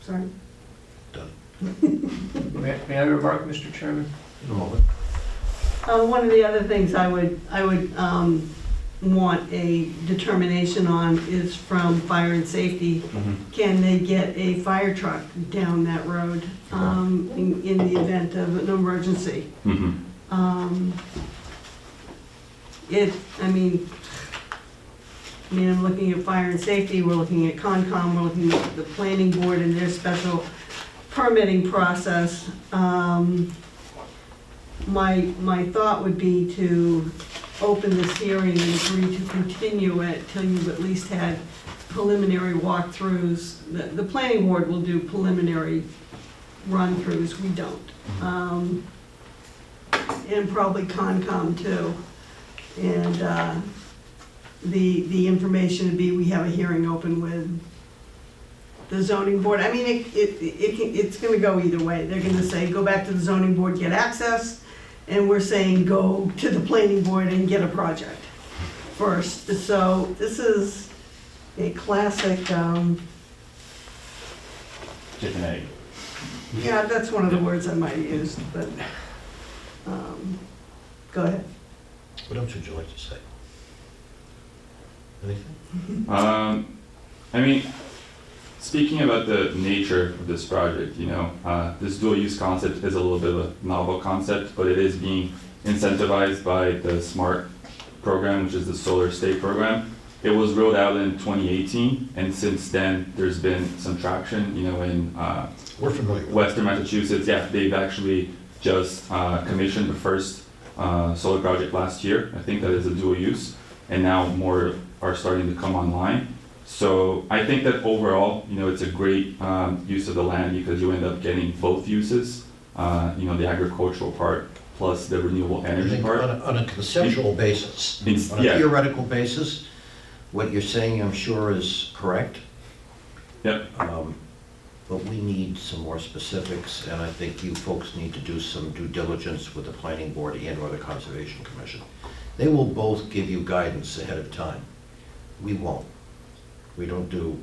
Sorry. Done. May I remark, Mr. Chairman? In a moment. One of the other things I would want a determination on is from fire and safety. Can they get a fire truck down that road in the event of an emergency? I'm looking at fire and safety, we're looking at Concom, we're looking at the planning board and their special permitting process. My thought would be to open this hearing and agree to continue it till you've at least had preliminary walkthroughs. The planning board will do preliminary run-throughs, we don't. And probably Concom too. And the information would be, we have a hearing open with the zoning board. It's gonna go either way. They're gonna say, go back to the zoning board, get access, and we're saying, go to the planning board and get a project first. So this is a classic, Chicken egg. yeah, that's one of the words I might have used, but, go ahead. What else would you like to say? Anything? Speaking about the nature of this project, this dual-use concept is a little bit of a novel concept, but it is being incentivized by the SMART program, which is the Solar State program. It was rolled out in 2018, and since then, there's been some traction, in We're familiar with Western Massachusetts. Yeah, they've actually just commissioned the first solar project last year. I think that is a dual use, and now more are starting to come online. So I think that overall, it's a great use of the land because you end up getting both uses, the agricultural part plus the renewable energy part. On a conceptual basis, on a Yeah. theoretical basis, what you're saying, I'm sure, is correct. Yep. But we need some more specifics, and I think you folks need to do some due diligence with the planning board and/or the conservation commission. They will both give you guidance ahead of time. We won't. We don't do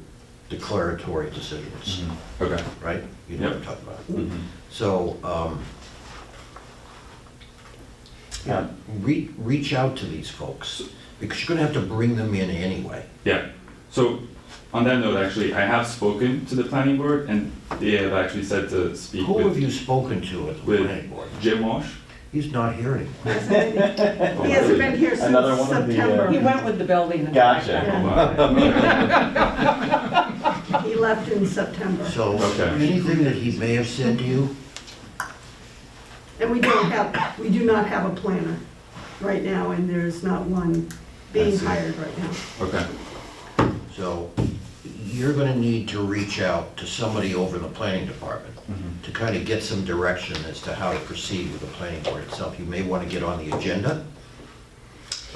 declaratory decisions, Okay. right? You know what I'm Yep. talking about. So, reach out to these folks, because you're gonna have to bring them in anyway. Yeah. So on that note, actually, I have spoken to the planning board, and they have actually said to speak Who have with you spoken to at the with planning board? Jim Walsh. He's not here anymore. He hasn't been here since Another one of the, September. He went with the building. Gotcha. He left in September. So, Okay. anything that he may have said to you, And we do not have a planner right now, and there's not one being hired right now. Okay. So you're gonna need to reach out to somebody over in the planning department to kind of get some direction as to how to proceed with the planning board itself. You may want to get on the agenda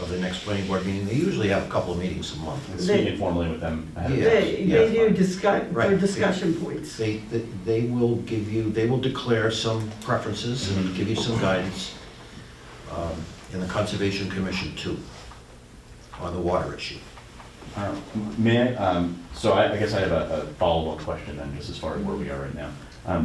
of the next planning board meeting. They usually have a couple of meetings a month. And speak informally with them ahead of Yeah. time. They do discuss, for Right. discussion points. They will give you, they will declare some preferences and give you some guidance, in the Conservation Commission too, on the water issue. May I, so I guess I have a follow-up question then, just as far as where we are right now.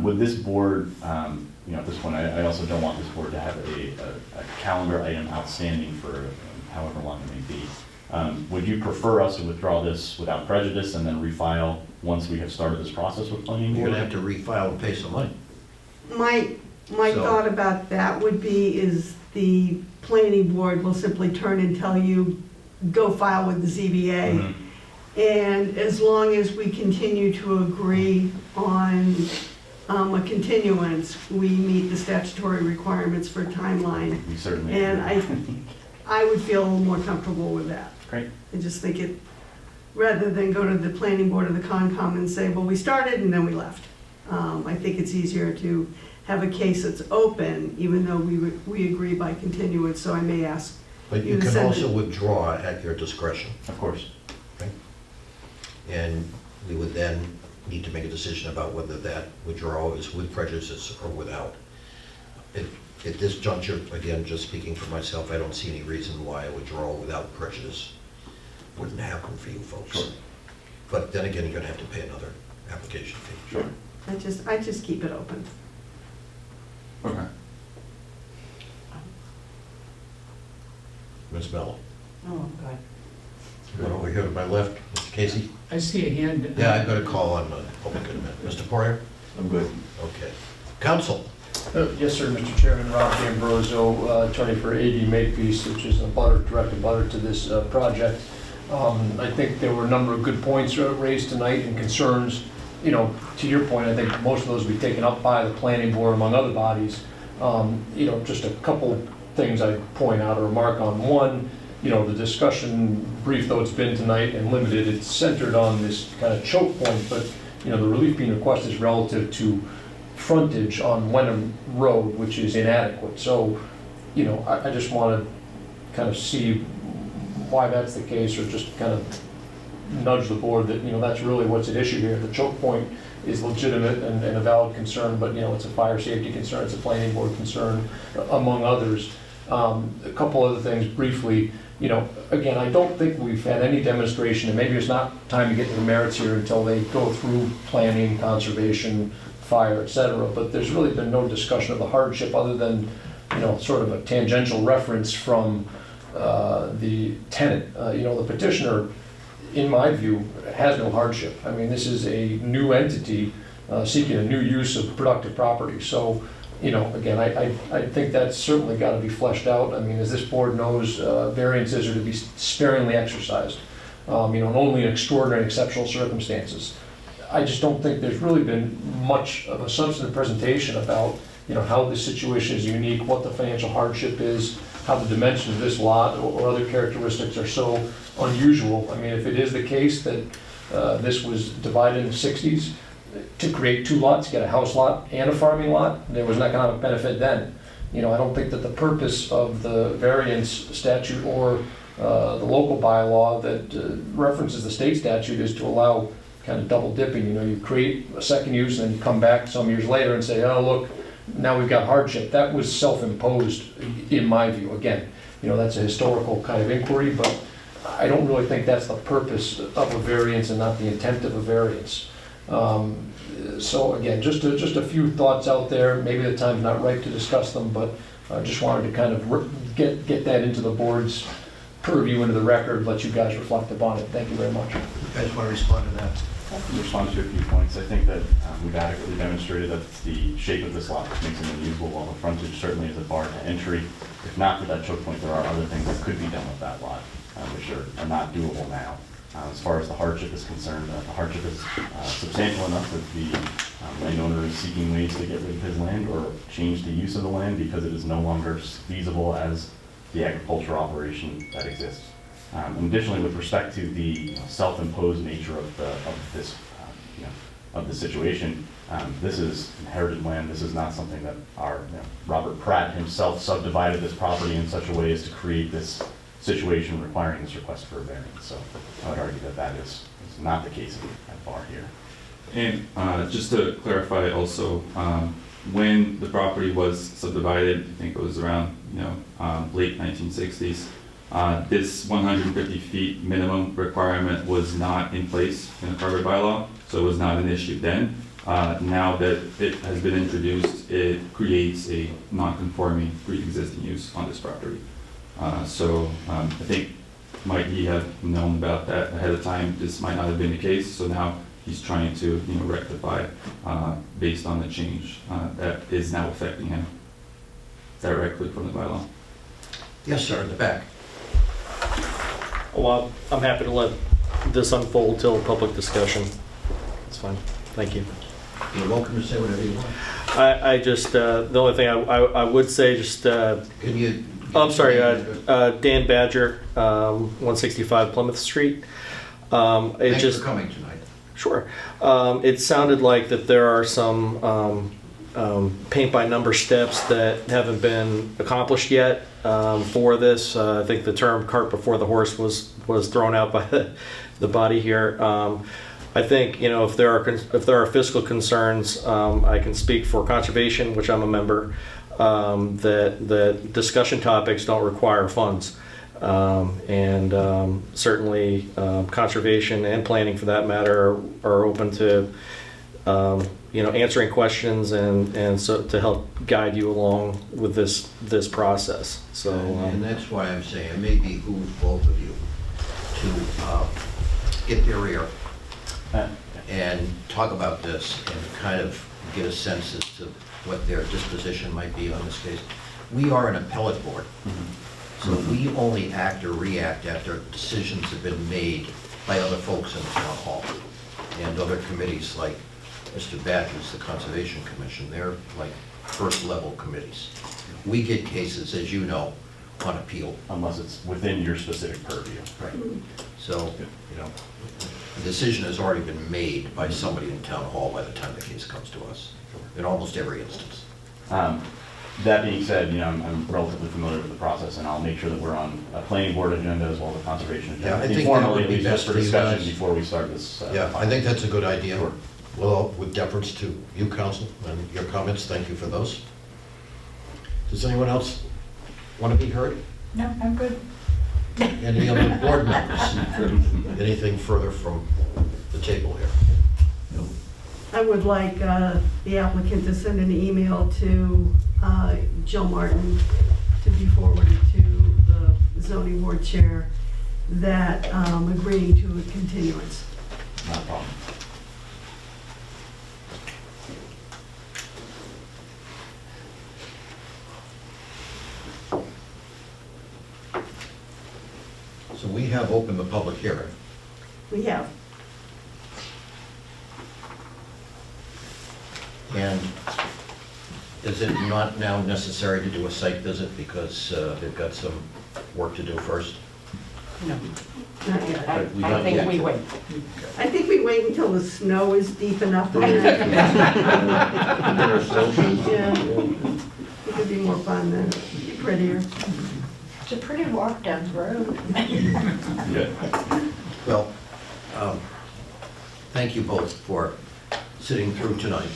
Would this board, at this point, I also don't want this board to have a calendar item outstanding for however long it may be. Would you prefer us to withdraw this without prejudice and then refile once we have started this process with planning You're board? gonna have to refile and pay some money. My So- thought about that would be is the planning board will simply turn and tell you, go file with the ZBA. Mhm. And as long as we continue to agree on a continuance, we meet the statutory requirements for timeline. We certainly. And I would feel a little more comfortable with that. Great. I just think it, rather than go to the planning board or the Concom and say, well, we started and then we left. I think it's easier to have a case that's open, even though we agree by continuance, so I may ask. But you You can send also it- withdraw at your discretion. Of course. And we would then need to make a decision about whether that withdrawal is with prejudice or without. At this juncture, again, just speaking for myself, I don't see any reason why a withdrawal without prejudice wouldn't happen for you folks. Sure. But then again, you're gonna have to pay another application fee. Sure. I just keep it open. Okay. Ms. Mello, Oh, God. right over here to my left, Mr. Casey? I see a hand. Yeah, I've got a call on the public in a minute. Mr. Poirier? I'm good. Okay. Counsel? Yes, sir, Mr. Chairman, Rob D'Ambrosio, attorney for AD Makepeace, which is a direct abutter to this project. I think there were a number of good points raised tonight and concerns. You know, to your point, I think most of those will be taken up by the planning board among other bodies. Just a couple things I'd point out or remark on. One, the discussion, brief though it's been tonight and limited, it's centered on this kind of choke point, but, the relief being requested is relative to frontage on Wenham Road, which is inadequate. So, I just want to kind of see why that's the case, or just kind of nudge the board that, that's really what's at issue here. The choke point is legitimate and a valid concern, but, it's a fire safety concern, it's a planning board concern, among others. A couple other things briefly. Again, I don't think we've had any demonstration, and maybe it's not time to get to the merits here until they go through planning, conservation, fire, et cetera, but there's really been no discussion of the hardship other than, sort of a tangential reference from the tenant. The petitioner, in my view, has no hardship. I mean, this is a new entity seeking a new use of productive property. So, again, I think that's certainly got to be fleshed out. I mean, as this board knows, variances are to be sparingly exercised, only in extraordinary and exceptional circumstances. I just don't think there's really been much of a substantive presentation about, how this situation is unique, what the financial hardship is, how the dimensions of this lot or other characteristics are so unusual. I mean, if it is the case that this was divided in the 60s to create two lots, get a house lot and a farming lot, there was an economic benefit then. I don't think that the purpose of the variance statute or the local bylaw that references the state statute is to allow kind of double dipping. You create a second use and then you come back some years later and say, oh, look, now we've got hardship. That was self-imposed in my view. Again, that's a historical kind of inquiry, but I don't really think that's the purpose of a variance and not the intent of a variance. So again, just a few thoughts out there. Maybe the time's not right to discuss them, but I just wanted to kind of get that into the board's purview, into the record, let you guys reflect upon it. Thank you very much. You guys want to respond to that? In response to a few points, I think that we've adequately demonstrated that the shape of this lot makes it unusual, while the frontage certainly is a bar to entry. If not for that choke point, there are other things that could be done with that lot, which are not doable now. As far as the hardship is concerned, the hardship is substantial enough that the landowner is seeking ways to get rid of his land or change the use of the land because it is no longer feasible as the agricultural operation that exists. And additionally, with respect to the self-imposed nature of this, of the situation, this is inherited land. This is not something that Robert Pratt himself subdivided this property in such a way as to create this situation requiring this request for a variance. So I would argue that that is not the case at bar here. And just to clarify also, when the property was subdivided, I think it was around, late 1960s, this 150 feet minimum requirement was not in place in the Carver bylaw, so it was not an issue then. Now that it has been introduced, it creates a non-conforming pre-existing use on this property. So I think might he have known about that ahead of time, this might not have been the case, so now he's trying to rectify based on the change that is now affecting him directly from the bylaw. Yes, sir, in the back. Well, I'm happy to let this unfold till public discussion. It's fine. Thank you. You're welcome to say whatever you want. I just, the only thing I would say, just, Can you? I'm sorry, Dan Badger, 165 Plymouth Street. Thanks for coming tonight. Sure. It sounded like that there are some paint by number steps that haven't been accomplished yet for this. I think the term cart before the horse was thrown out by the body here. I think if there are fiscal concerns, I can speak for conservation, which I'm a member. That discussion topics don't require funds. Certainly conservation and planning for that matter are open to answering questions and so to help guide you along with this process. So and that's why I'm saying it may behoove both of you to get their ear and talk about this and kind of get a sense as to what their disposition might be on this case. We are an appellate board. So we only act or react after decisions have been made by other folks in town hall and other committees like Mr. Badger's, the Conservation Commission. They're like first level committees. We get cases, as you know, on appeal. Unless it's within your specific purview. Right. So, the decision has already been made by somebody in town hall by the time the case comes to us, in almost every instance. That being said, I'm relatively familiar with the process, and I'll make sure that we're on a planning board agenda as well as a conservation agenda. Yeah, I think that informally, would be at least best for for you discussion guys. before we start this. Yeah, I think that's a good idea. Well, with deference to you, counsel, and your comments, thank you for those. Does anyone else want to be heard? No, I'm good. Any other board members? Anything further from the table here? No. I would like the applicant to send an email to Jill Martin to be forwarded to the zoning board chair that agreeing to a continuance. Not a problem. So we have opened the public hearing. We have. And is it not now necessary to do a site visit because they've got some work to do first? No, Not yet. I We don't think yet. we wait. I think we wait until the snow is deep enough. Yeah. It could be more fun then, be prettier. It's a pretty walk down the road. Yeah. Well, thank you both for sitting through tonight.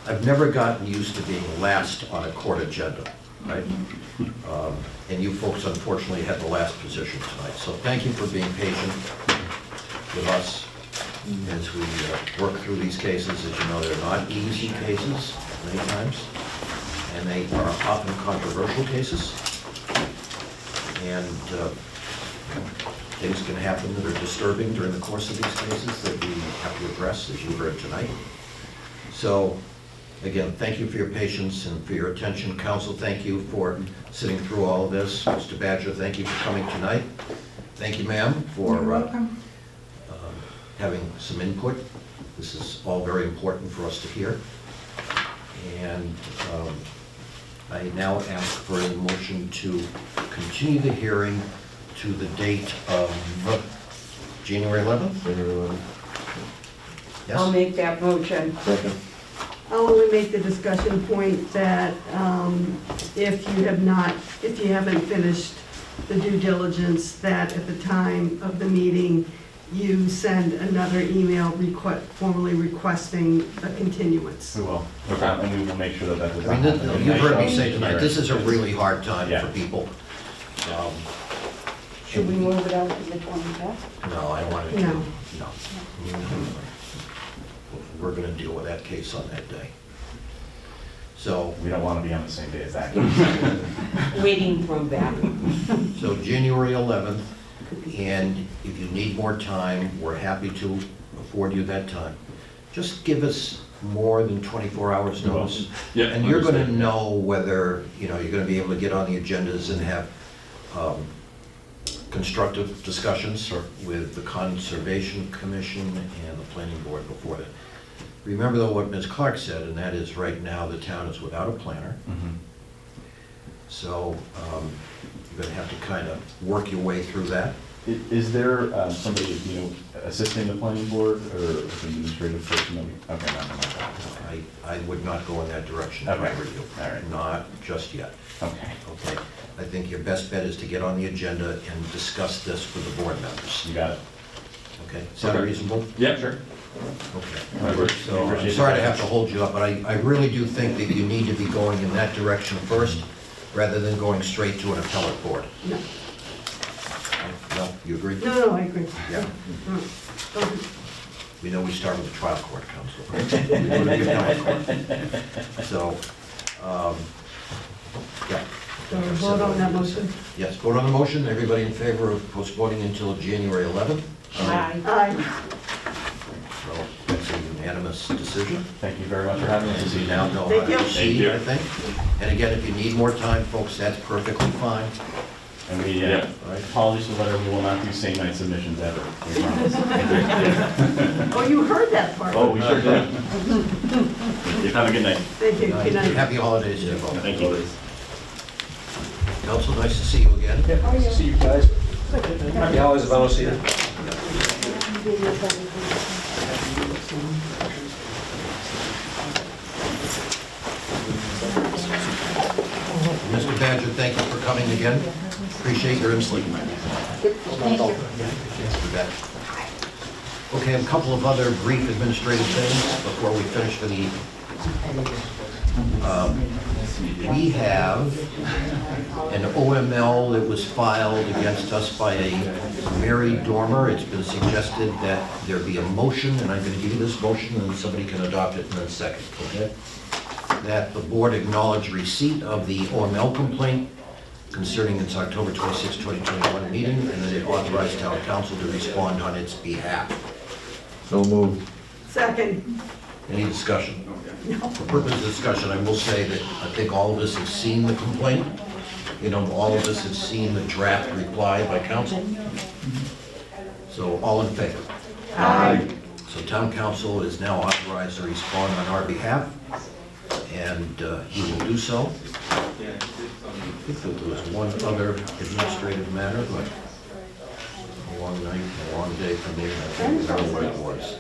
I've never gotten used to being last on a court agenda, right? And you folks unfortunately had the last position tonight. So thank you for being patient with us as we work through these cases. As you know, they're not easy cases many times, and they are often controversial cases. And things can happen that are disturbing during the course of these cases that we have to address, as you heard tonight. So, again, thank you for your patience and for your attention. Council, thank you for sitting through all of this. Mr. Badger, thank you for coming tonight. Thank you, ma'am, for having some input. This is all very important for us to hear. And I now ask for a motion to continue the hearing to the date of January 11th? January 11th. I'll Yes? make that motion. Second. I'll only make the discussion point that if you haven't finished the due diligence, that at the time of the meeting, you send another email formally requesting a continuance. We will. Okay. And we will make sure that that does I not mean, happen. you've heard me say tonight, this is a really hard time Yeah. for people. Should we move it out to the 25th? No, I don't want to. No. No. We're going to deal with that case on that day. So, We don't want to be on the same day as that. Waiting for that. so January 11th, and if you need more time, we're happy to afford you that time. Just give us more than 24 hours notice. Yeah, And you're going to understood. know whether, you're going to be able to get on the agendas and have constructive discussions with the Conservation Commission and the Planning Board before that. Remember though what Ms. Clark said, and that is right now the town is without a planner. Mhm. So you're going to have to kind of work your way through that. Is there somebody, assisting the planning board or an administrative person? Okay, nothing like that. I would not go in that direction if I Okay. were you. All right. Not just yet. Okay, Okay? I think your best bet is to get on the agenda and discuss this with the board members. you got it. Okay? Sound Okay. reasonable? Yeah, sure. Okay. That works. So I'm Appreciate sorry the to have to hold you up, but I really do think that you need to be going in that direction first, rather than going straight to an appellate board. No, No, you agree? no, I agree. Yeah. Okay. We know we start with the trial court counsel, right? We go to the appellate court. So, yeah. So vote on that motion. Yes, vote on the motion. Everybody in favor of postponing until January 11th? Aye. Aye. So that's a unanimous decision. Thank you very much for having us And this we evening. now know how Thank to you. proceed, Thank I you. think. And again, if you need more time, folks, that's perfectly fine. And we Yeah. apologies for the letter, we will not do same night submissions ever. We promise. Oh, you heard that part. Oh, we sure did. Have a good night. Thank you, good night. Happy holidays to you both. Thank you. Council, nice to see you again. See you guys. Happy holidays, if I don't see you. Mr. Badger, thank you for coming again. Appreciate your insight. Thank you. You bet. Okay, a couple of other brief administrative things before we finish for the evening. We have an OML that was filed against us by a Mary Dormer. It's been suggested that there be a motion, and I'm going to give you this motion, and somebody can adopt it in a second, okay? That the board acknowledge receipt of the OML complaint concerning its October 26, 2021 meeting, and that it authorize town council to respond on its behalf. So moved. Second. Any discussion? For purpose of discussion, I will say that I think all of us have seen the complaint. All of us have seen the draft reply by council. So all in favor? Aye. So town council is now authorized to respond on our behalf, and he will do so. I think that there was one other administrative matter, but a long night, a long day for me, and I can't remember what it was.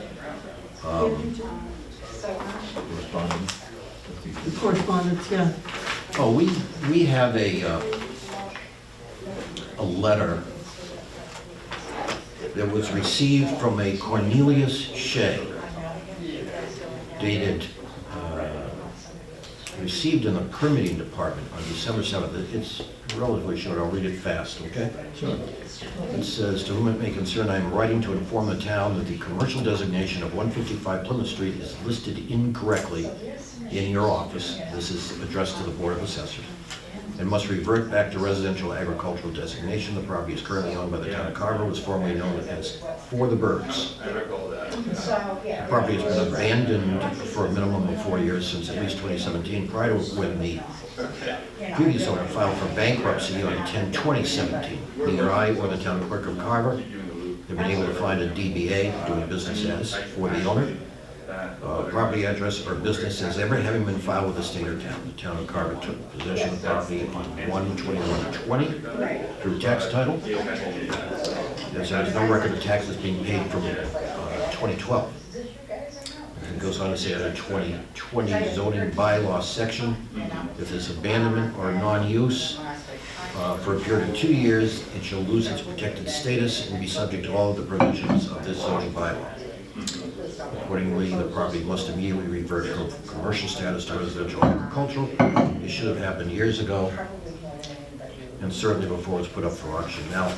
Correspondence, yeah. Oh, we have a letter that was received from a Cornelius Shea, dated, received in the permitting department on December 7th. It's relatively short, I'll read it fast, okay? Sure. It says, "To whom it may concern, I am writing to inform the town that the commercial designation of 155 Plymouth Street is listed incorrectly in your office." This is addressed to the Board of Assessors. "And must revert back to residential agricultural designation. The property is currently owned by the town of Carver, was formerly known as For the Birds. The property has been abandoned for a minimum of 4 years, since at least 2017, prior to when the previous owner filed for bankruptcy on 10/2017. Neither I or the town clerk of Carver have been able to find a DBA, doing business as, for the owner. property address or business as ever having been filed with the state or town. The town of Carver took possession of the property on 1/21/20 through tax title. There's no record of taxes being paid from 2012. It goes on to say under 2020 zoning bylaw section, if there's abandonment or non-use for a period of 2 years, it shall lose its protected status and be subject to all of the provisions of this zoning bylaw. Accordingly, the property must immediately revert from commercial status to residential agricultural. It should have happened years ago, and certainly before it was put up for auction. Now,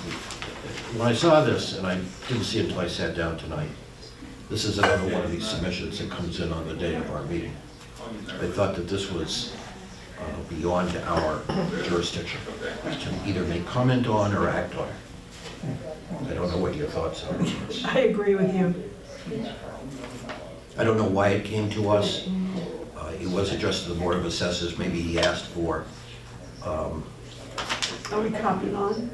when I saw this, and I didn't see it until I sat down tonight, this is another one of these submissions that comes in on the day of our meeting. I thought that this was beyond our jurisdiction to either make comment on or act on. I don't know what your thoughts are on this. I agree with you. I don't know why it came to us. It was addressed to the Board of Assessors. Maybe he asked for Are we copying on?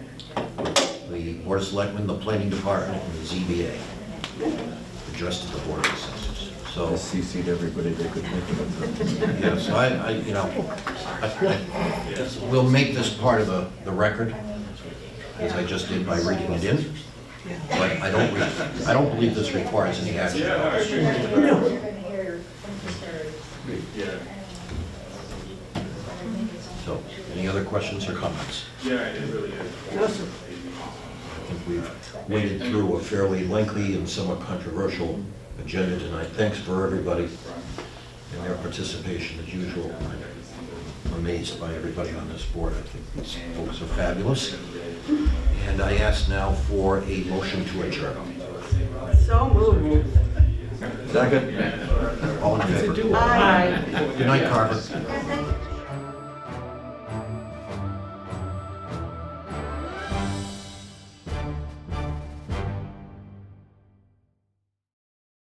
the Board of Selectmen, the Planning Department, and the ZBA. Addressed to the Board of Assessors. So, I CC'd everybody they could think of. yeah, so we'll make this part of the record, as I just did by reading it in. But I don't believe this requires any action. So, any other questions or comments? No, sir. I think we've waded through a fairly lengthy and somewhat controversial agenda tonight. Thanks for everybody and their participation as usual. I'm amazed by everybody on this board. I think these folks are fabulous. And I ask now for a motion to adjourn. So moved. Second. All in favor? Aye. Good night, Carver.